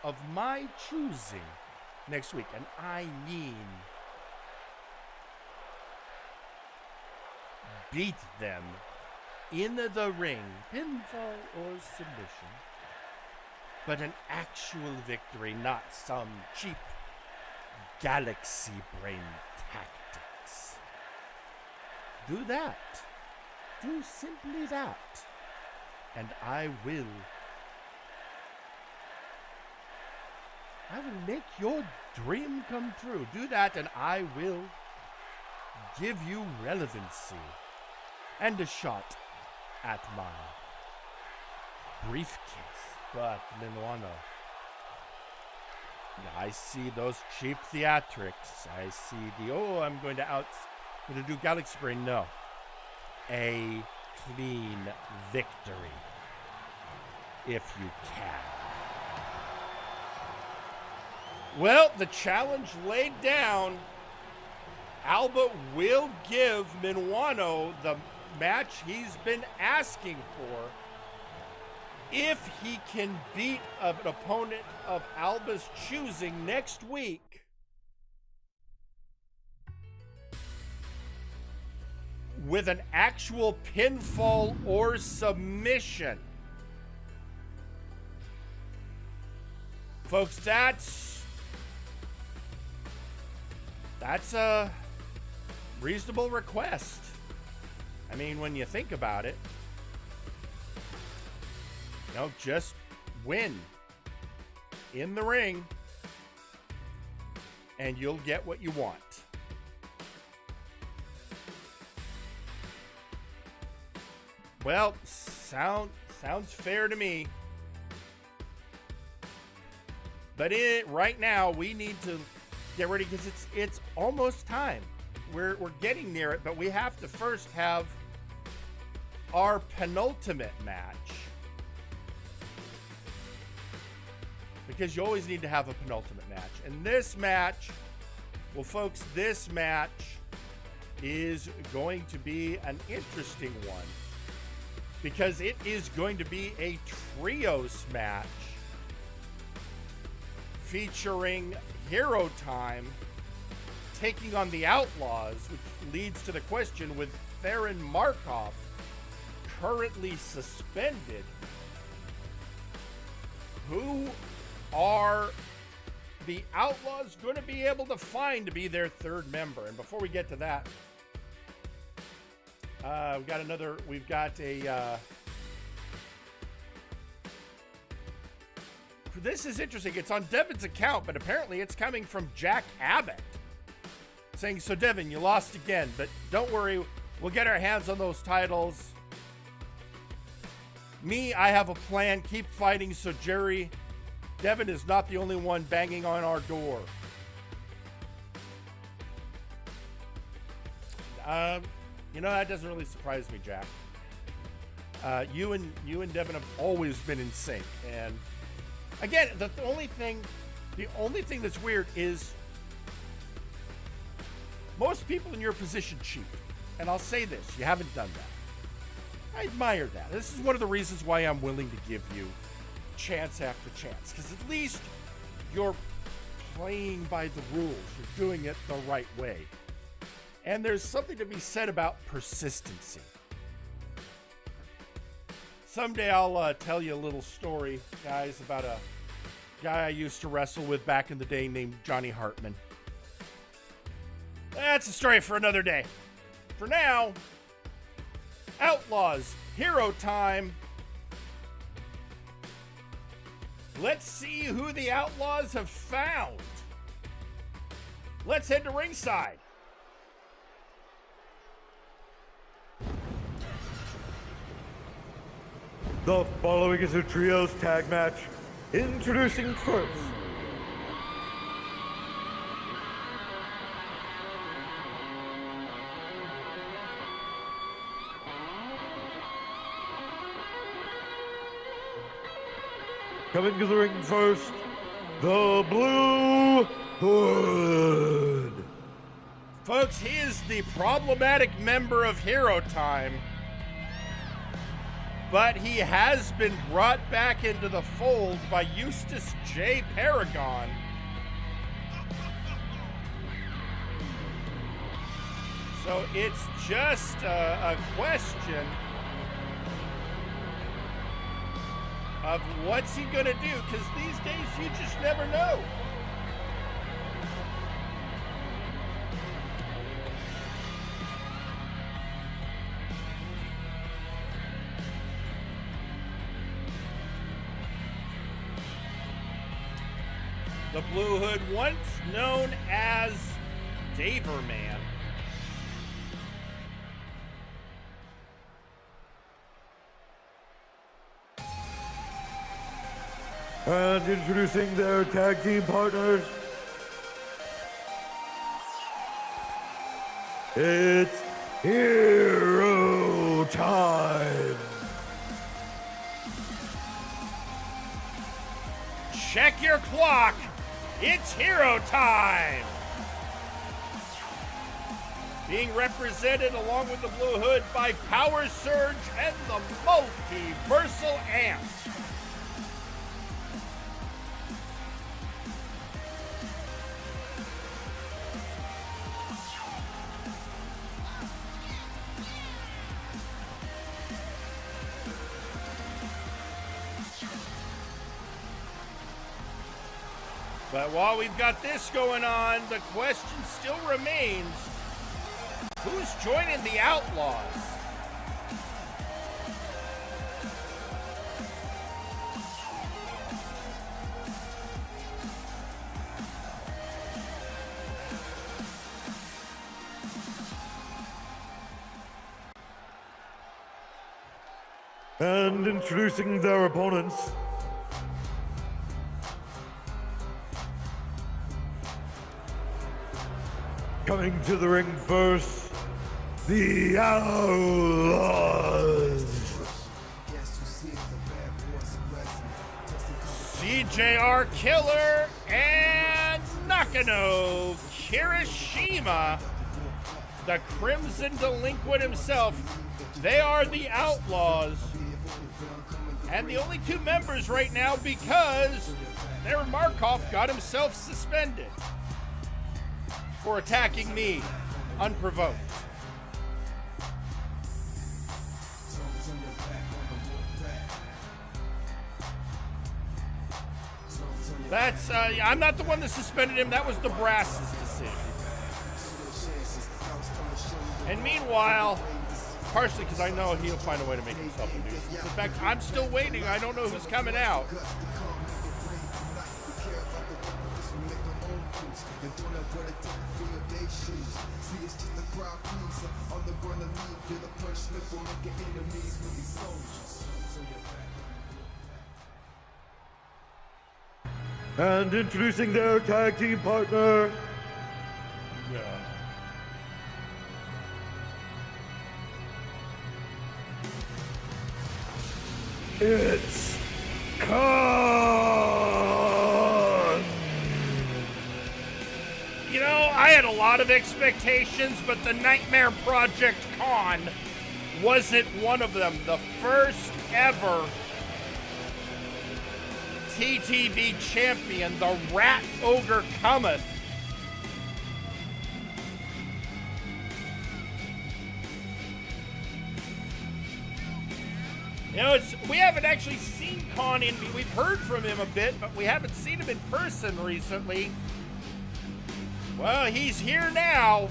of my choosing next week, and I mean beat them in the ring, pinfall or submission, but an actual victory, not some cheap galaxy brain tactics. Do that. Do simply that. And I will make your dream come true. Do that and I will give you relevancy and a shot at my briefcase. But Minuano, I see those cheap theatrics. I see the, I'm going to do Galaxy Brain. No. A clean victory. If you can. Well, the challenge laid down. Alba will give Minuano the match he's been asking for if he can beat an opponent of Alba's choosing next week. With an actual pinfall or submission. Folks, that's a reasonable request. I mean, when you think about it, just win in the ring and you'll get what you want. Well, sounds fair to me. But right now, we need to get ready because it's almost time. We're getting near it, but we have to first have our penultimate match. Because you always need to have a penultimate match. And this match, well, folks, this match is going to be an interesting one. Because it is going to be a trios match featuring Hero Time taking on the Outlaws, which leads to the question, with Theron Markov currently suspended, who are the Outlaws going to be able to find to be their third member? And before we get to that, we've got a this is interesting. It's on Devin's account, but apparently it's coming from Jack Abbott saying, so Devin, you lost again, but don't worry, we'll get our hands on those titles. Me, I have a plan. Keep fighting. So Jerry, Devin is not the only one banging on our door. That doesn't really surprise me, Jack. You and Devin have always been in sync. And again, the only thing that's weird is most people in your position cheat. And I'll say this, you haven't done that. I admire that. This is one of the reasons why I'm willing to give you chance after chance. Because at least you're playing by the rules. You're doing it the right way. And there's something to be said about persistency. Someday I'll tell you a little story, guys, about a guy I used to wrestle with back in the day named Johnny Hartman. That's a story for another day. For now, Outlaws, Hero Time. Let's see who the Outlaws have found. Let's head to ringside. The following is a trios tag match. Introducing first, coming to the ring first, the Blue Hood. Folks, he is the problematic member of Hero Time, but he has been brought back into the fold by Eustace J. Paragon. So it's just a question of what's he gonna do, because these days you just never know. The Blue Hood, once known as Daverman. And introducing their tag team partners, it's Hero Time! Check your clock. It's Hero Time. Being represented along with the Blue Hood by Power Surge and the Multiversal Ant. But while we've got this going on, the question still remains, who's joining the Outlaws? And introducing their opponents, coming to the ring first, the Outlaws. CJR Killer and Nakano Kirishima, the Crimson Delinquent himself. They are the Outlaws. And the only two members right now because their Markov got himself suspended for attacking me unprovoked. That's, I'm not the one that suspended him. That was the Brass's decision. And meanwhile, partially because I know he'll find a way to make himself a nuisance. In fact, I'm still waiting. I don't know who's coming out. And introducing their tag team partner, it's Khan! You know, I had a lot of expectations, but the Nightmare Project Khan wasn't one of them. The first ever TTV champion, the Rat Ogre cometh. You know, we haven't actually seen Khan in. We've heard from him a bit, but we haven't seen him in person recently. Well, he's here now.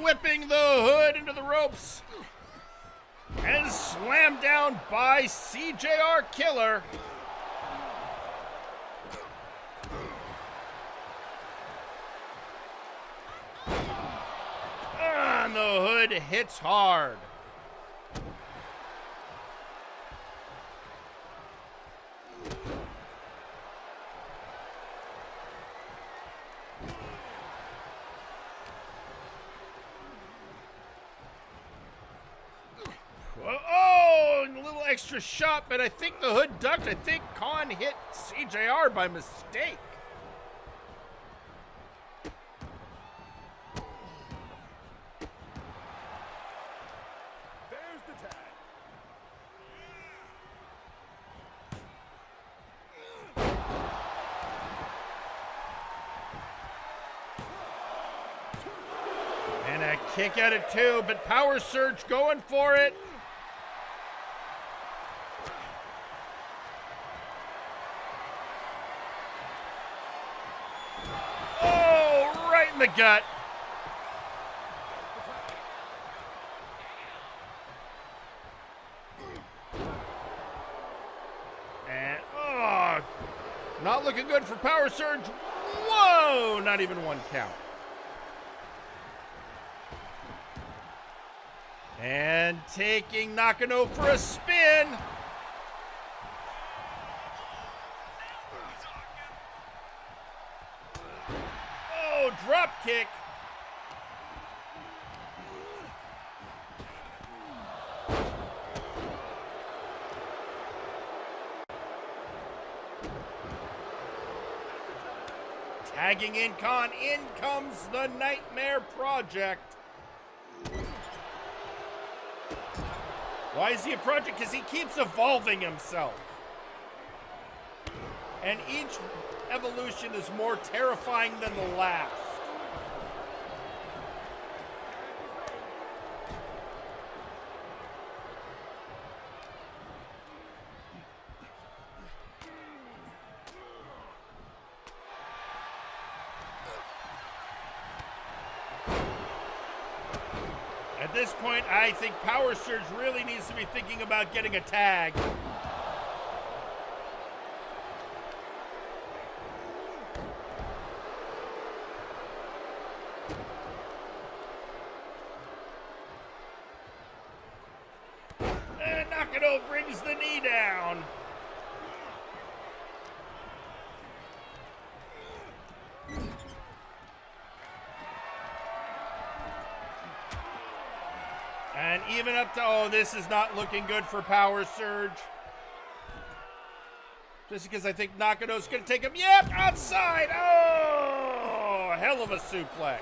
Whipping the Hood into the ropes and slammed down by CJR Killer. And the Hood hits hard. Oh, and a little extra shot, but I think the Hood ducked. I think Khan hit CJR by mistake. There's the tag. And a Kick out at 2, but Power Surge going for it. Oh, right in the gut. And, oh, not looking good for Power Surge. Whoa, not even 1 count. And taking Nakano for a spin. Oh, drop kick. Tagging in Khan. In comes the Nightmare Project. Why is he a project? Because he keeps evolving himself. And each evolution is more terrifying than the last. At this point, I think Power Surge really needs to be thinking about getting a tag. And Nakano brings the knee down. And even up to, oh, this is not looking good for Power Surge. Just because I think Nakano's going to take him. Yep, outside. Oh, hell of a suplex.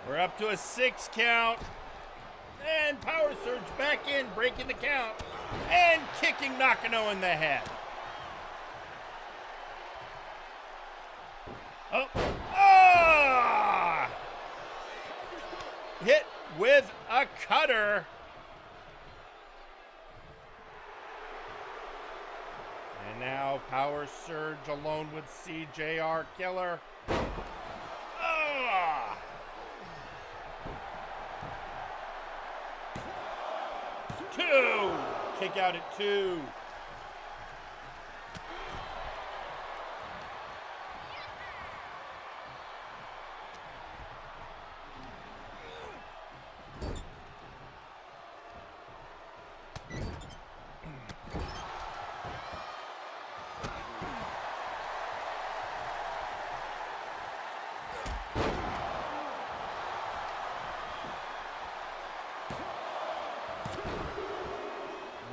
We're up to a 6 count. And Power Surge back in, breaking the count. And kicking Nakano in the head. Oh. Ah! Hit with a cutter. And now Power Surge alone with CJR Killer. Ah! Two. Kick out at 2.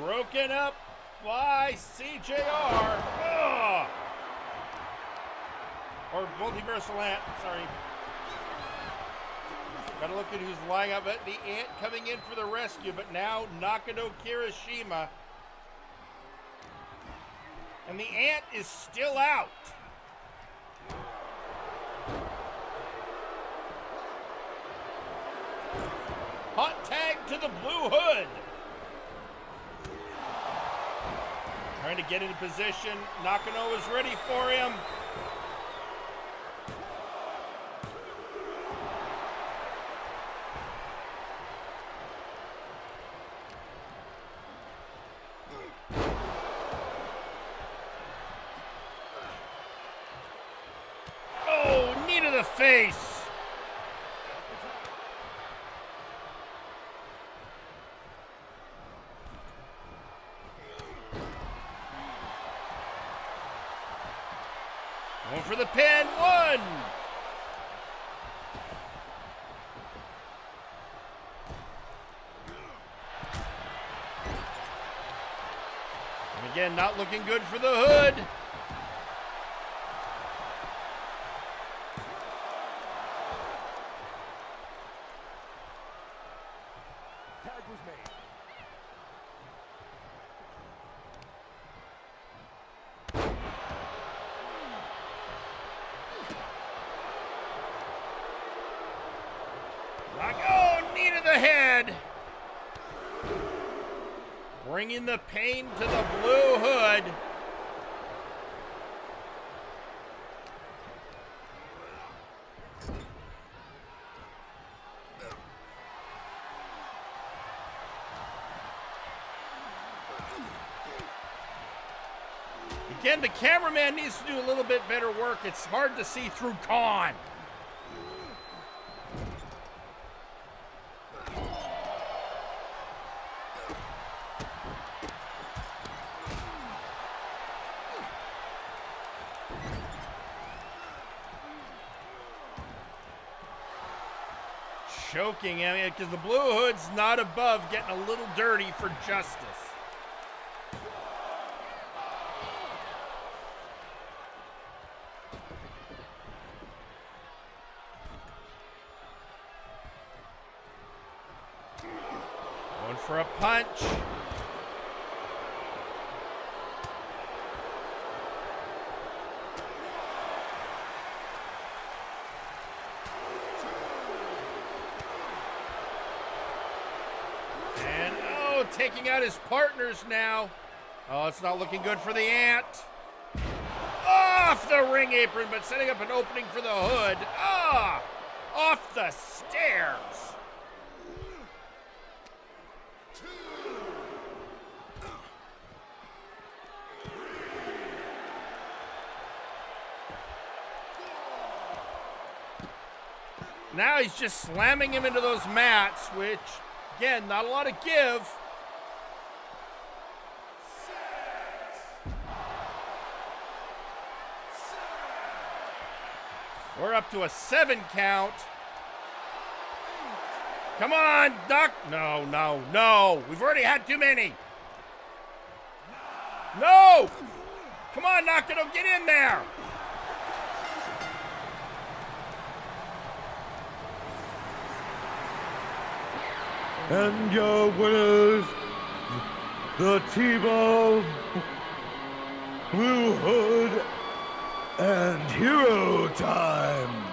Broken up by CJR. Ugh. Or Multiversal Ant, sorry. Gotta look at who's lying up. But the Ant coming in for the rescue, but now Nakano Kirishima. And the Ant is still out. Hot tag to the Blue Hood. Trying to get into position. Nakano is ready for him. Oh, knee to the face. Going for the pin. 1. Again, not looking good for the Hood. Tag was made. Knee to the head. Bringing the pain to the Blue Hood. Again, the cameraman needs to do a little bit better work. It's hard to see through Khan. Choking, I mean, because the Blue Hood's not above getting a little dirty for justice. Going for a punch. Taking out his partners now. Oh, it's not looking good for the Ant. Off the ring apron, but setting up an opening for the Hood. Ah! Off the stairs. Now he's just slamming him into those mats, which, again, not a lot of give. We're up to a 7 count. Come on, Duck. No, no, no. We've already had too many. No! Come on, Nakano, get in there. And your winners, the team of Blue Hood and Hero Time.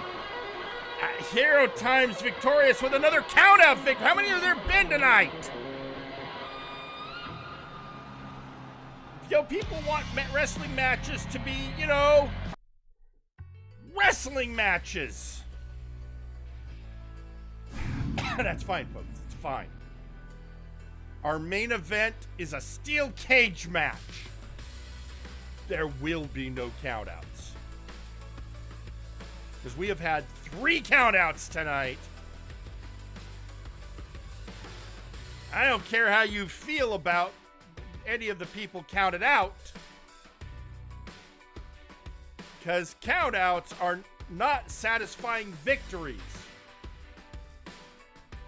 Hero Time's victorious with another count-out victory. How many have there been tonight? Yo, people want wrestling matches to be, you know, wrestling matches. That's fine, folks. It's fine. Our main event is a steel cage match. There will be no countouts. Because we have had 3 countouts tonight. I don't care how you feel about any of the people counted out. Because countouts are not satisfying victories.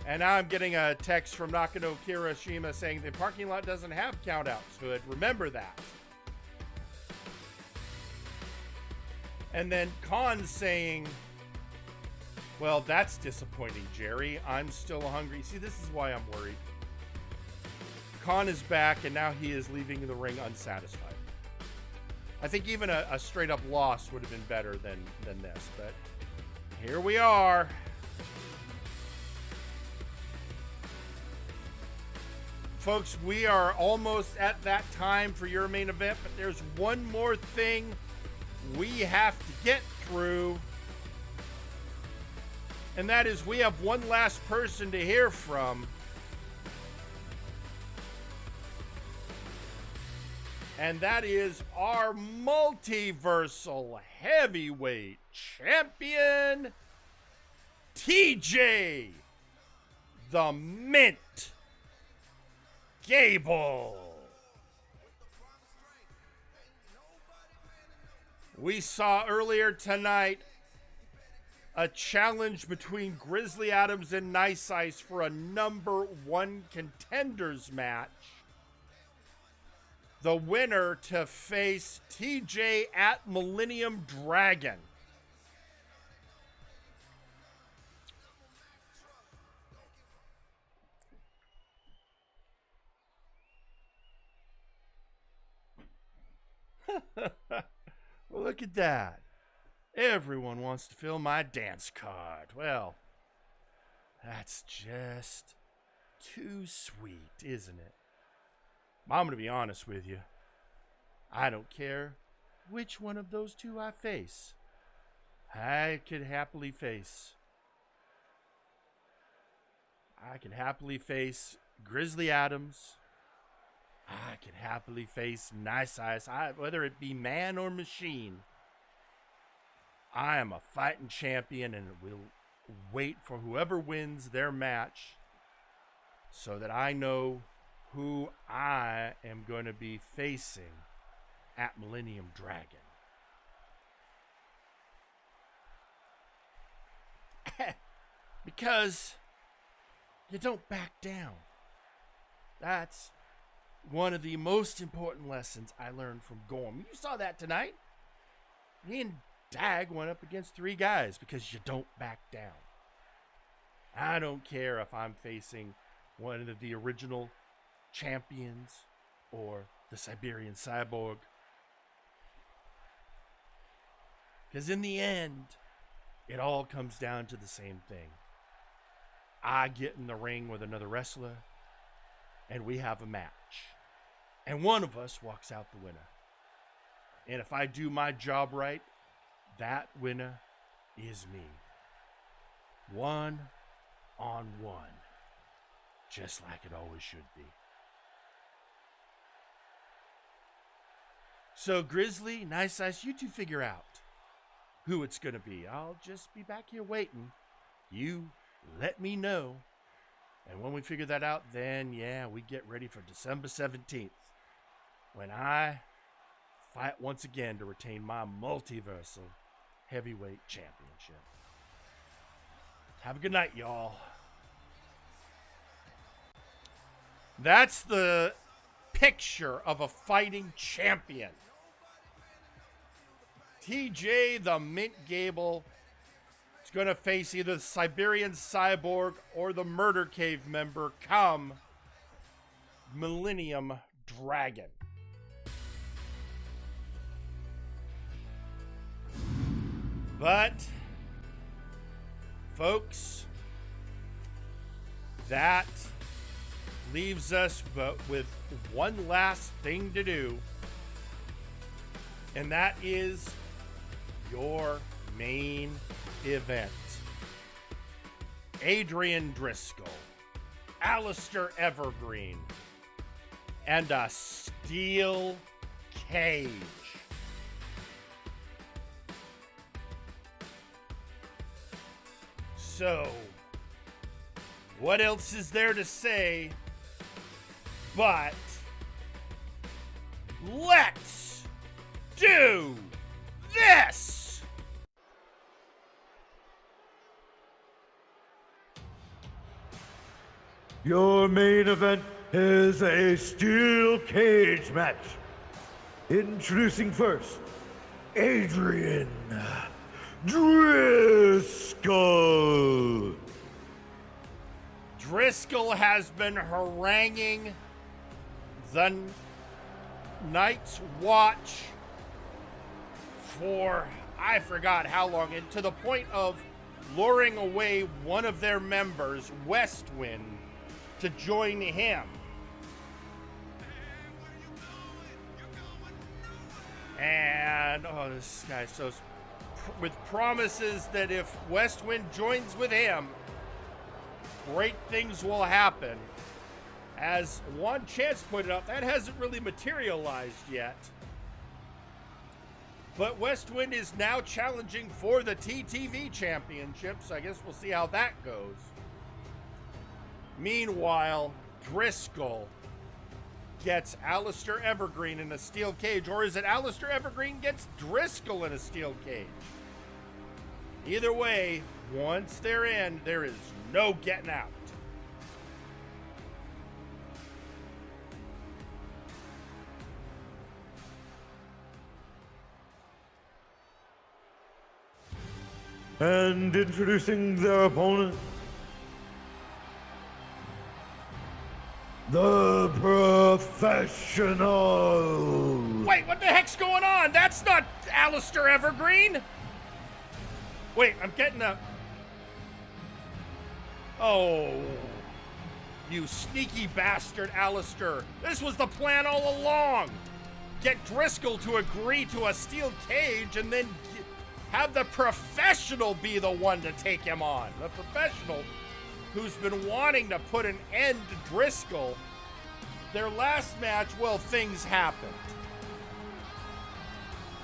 And now I'm getting a text from Nakano Kirishima saying the parking lot doesn't have countouts, Hood. Remember that. And then Khan saying, well, that's disappointing, Jerry. I'm still hungry. See, this is why I'm worried. Khan is back, and now he is leaving the ring unsatisfied. I think even a straight-up loss would have been better than this, but here we are. Folks, we are almost at that time for your main event, but there's one more thing we have to get through, and that is we have one last person to hear from, and that is our multiversal heavyweight champion, TJ the Mint Gable. We saw earlier tonight a challenge between Grizzly Adams and Nice Ice for a #1 contenders match. the winner to face TJ at Millennium Dragon. Well, look at that. Everyone wants to fill my dance card. Well, that's just too sweet, isn't it? I'm going to be honest with you. I don't care which one of those two I face. I could happily face Grizzly Adams. I could happily face Nice Ice, whether it be man or machine. I am a fighting champion and will wait for whoever wins their match so that I know who I am going to be facing at Millennium Dragon. Because you don't back down. That's one of the most important lessons I learned from Gorm. You saw that tonight. Me and Dag went up against 3 guys because you don't back down. I don't care if I'm facing one of the original champions or the Siberian Cyborg. Because in the end, it all comes down to the same thing. I get in the ring with another wrestler, and we have a match. And one of us walks out the winner. And if I do my job right, that winner is me. 1-on-1. Just like it always should be. So Grizzly, Nice Ice, you two figure out who it's going to be. I'll just be back here waiting. You let me know. And when we figure that out, then yeah, we get ready for December 17th. When I fight once again to retain my Multiversal Heavyweight Championship. Have a good night, y'all. That's the picture of a fighting champion. TJ the Mint Gable is going to face either the Siberian Cyborg or the Murder Cave member come Millennium Dragon. But, folks, that leaves us with one last thing to do, and that is your main event. Adrian Driscoll, Alistair Evergreen, and a steel cage. So, what else is there to say but let's do this! Your main event is a steel cage match. Introducing first, Adrian Driscoll. Driscoll has been haranguing the Night's Watch for I forgot how long, and to the point of luring away one of their members, Westwind, to join him. And, oh, this guy's so... with promises that if Westwind joins with him, great things will happen. As Juan Chance pointed out, that hasn't really materialized yet. But Westwind is now challenging for the TTV Championship, so I guess we'll see how that goes. Meanwhile, Driscoll gets Alistair Evergreen in a steel cage, or is it Alistair Evergreen gets Driscoll in a steel cage? Either way, once they're in, there is no getting out. And introducing their opponent, the Professional. Wait, what the heck's going on? That's not Alistair Evergreen. Wait, I'm getting a... Oh, you sneaky bastard, Alistair. This was the plan all along. Get Driscoll to agree to a steel cage and then have the Professional be the one to take him on. The Professional, who's been wanting to put an end to Driscoll. Their last match, well, things happened.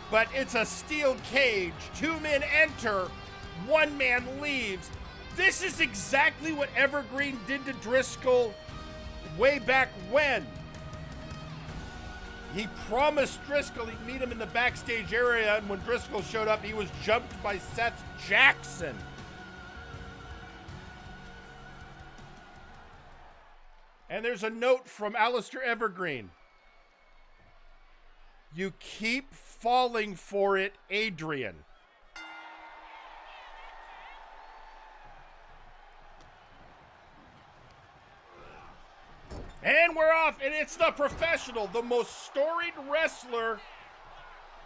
But it's a steel cage. 2 men enter, 1 man leaves. This is exactly what Evergreen did to Driscoll way back when. He promised Driscoll he'd meet him in the backstage area, and when Driscoll showed up, he was jumped by Seth Jackson. And there's a note from Alistair Evergreen. You keep falling for it, Adrian. And we're off, and it's the Professional, the most storied wrestler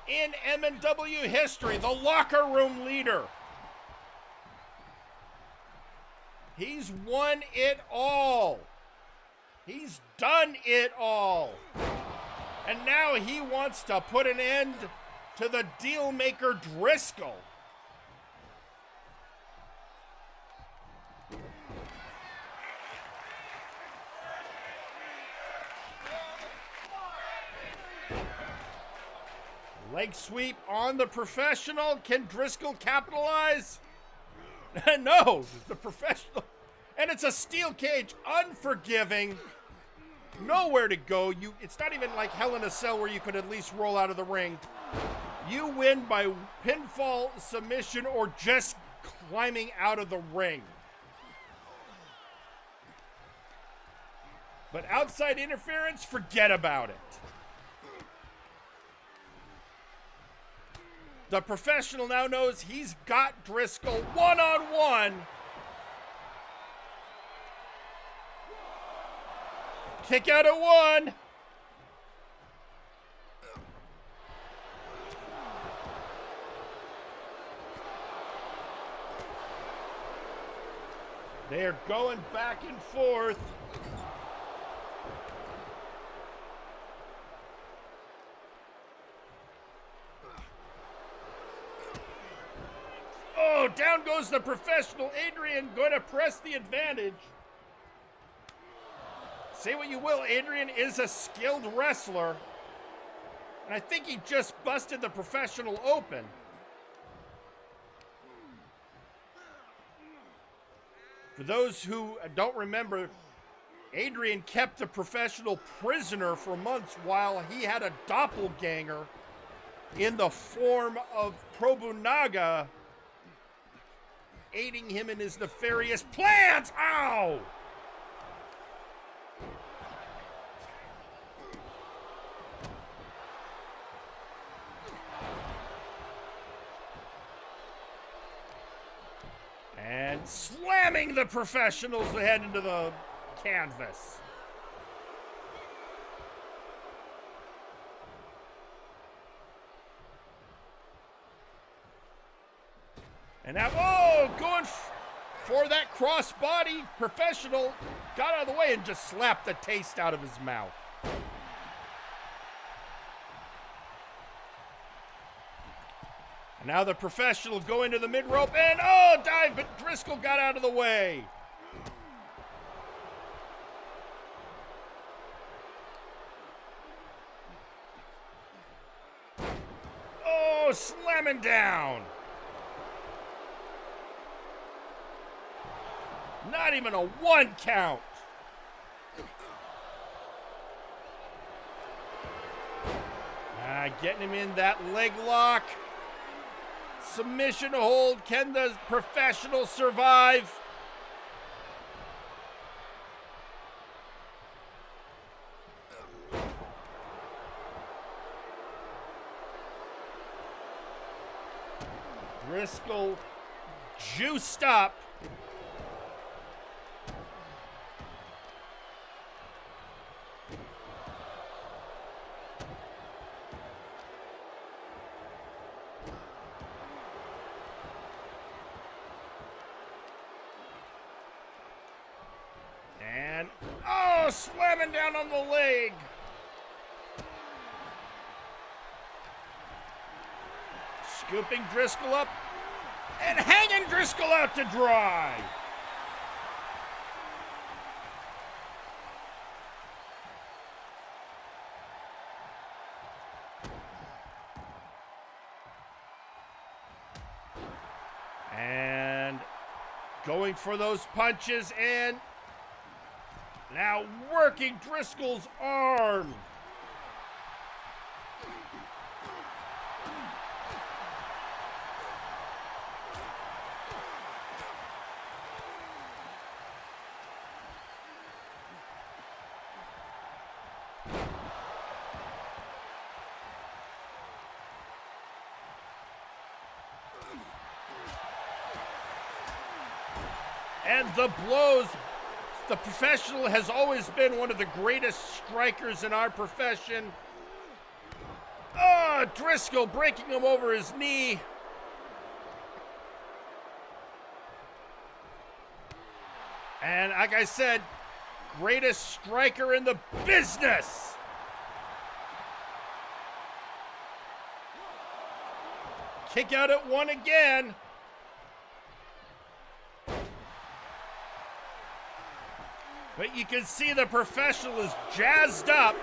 in MNW history, the locker room leader. He's won it all. He's done it all. And now he wants to put an end to the deal maker Driscoll. Leg sweep on the Professional. Can Driscoll capitalize? No, the Professional. And it's a steel cage, unforgiving. Nowhere to go. It's not even like Hell in a Cell where you could at least roll out of the ring. You win by pinfall, submission, or just climbing out of the ring. But outside interference, forget about it. The Professional now knows he's got Driscoll one-on-one. Kick out at 1. They're going back and forth. Oh, down goes the Professional. Adrian going to press the advantage. Say what you will, Adrian is a skilled wrestler. And I think he just busted the Professional open. For those who don't remember, Adrian kept the Professional prisoner for months while he had a doppelganger in the form of Probunaga aiding him in his nefarious plans. Ow! And slamming the Professionals ahead into the canvas. And now, oh, going for that crossbody. Professional got out of the way and just slapped the taste out of his mouth. And now the Professional going to the mid rope and oh, dive, but Driscoll got out of the way. Oh, slamming down. Not even a 1 count. Getting him in that leg lock. Submission hold. Can the Professional survive? Driscoll juiced up. And, oh, slamming down on the leg. Scooping Driscoll up and hanging Driscoll out to dry. And going for those punches and now working Driscoll's arm. And the blows. The professional has always been one of the greatest strikers in our profession. Oh, Driscoll breaking him over his knee. And like I said, greatest striker in the business. Kick out at one again. But you can see the professional is jazzed up.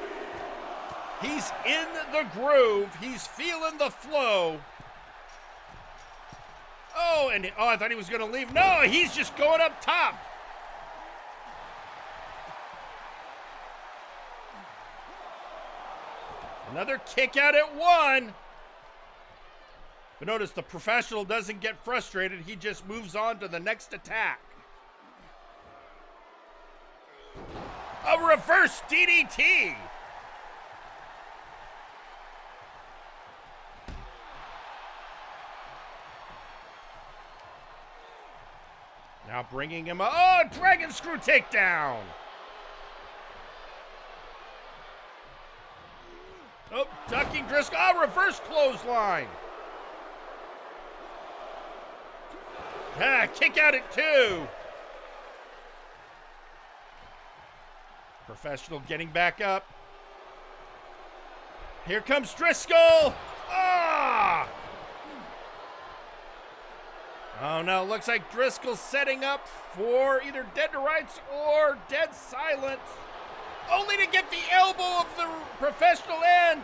He's in the groove. He's feeling the flow. Oh, and I thought he was going to leave. No, he's just going up top. Another kick out at one. But notice the professional doesn't get frustrated. He just moves on to the next attack. A reverse DDT. Now bringing him up. Oh, Dragon Screw takedown. Oh, ducking Driscoll. Oh, reverse clothesline. Kick out at two. Professional getting back up. Here comes Driscoll. Ah! Oh no, looks like Driscoll's setting up for either dead to rights or dead silence. Only to get the elbow of the professional end.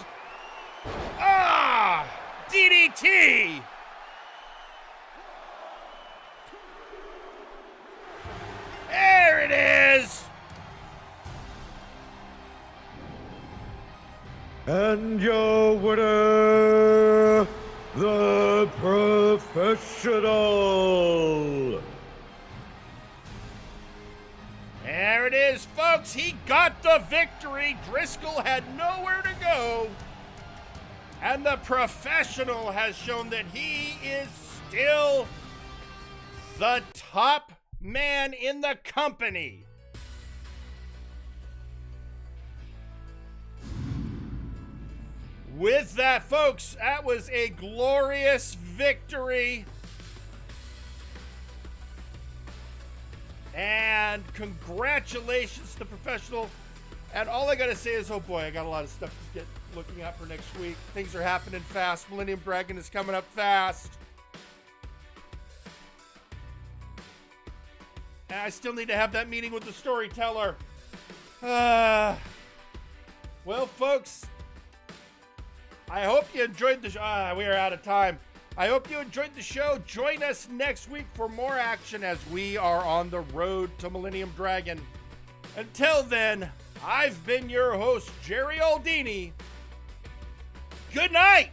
Ah! DDT! There it is! And your winner, the professional. There it is, folks. He got the victory. Driscoll had nowhere to go. And the professional has shown that he is still the top man in the company. With that, folks, that was a glorious victory. And congratulations to the professional. And all I got to say is, oh boy, I got a lot of stuff to get looking at for next week. Things are happening fast. Millennium Dragon is coming up fast. And I still need to have that meeting with the storyteller. Well, folks, I hope you enjoyed the show. We are out of time. I hope you enjoyed the show. Join us next week for more action as we are on the road to Millennium Dragon. Until then, I've been your host, Jerry Aldini. Good night.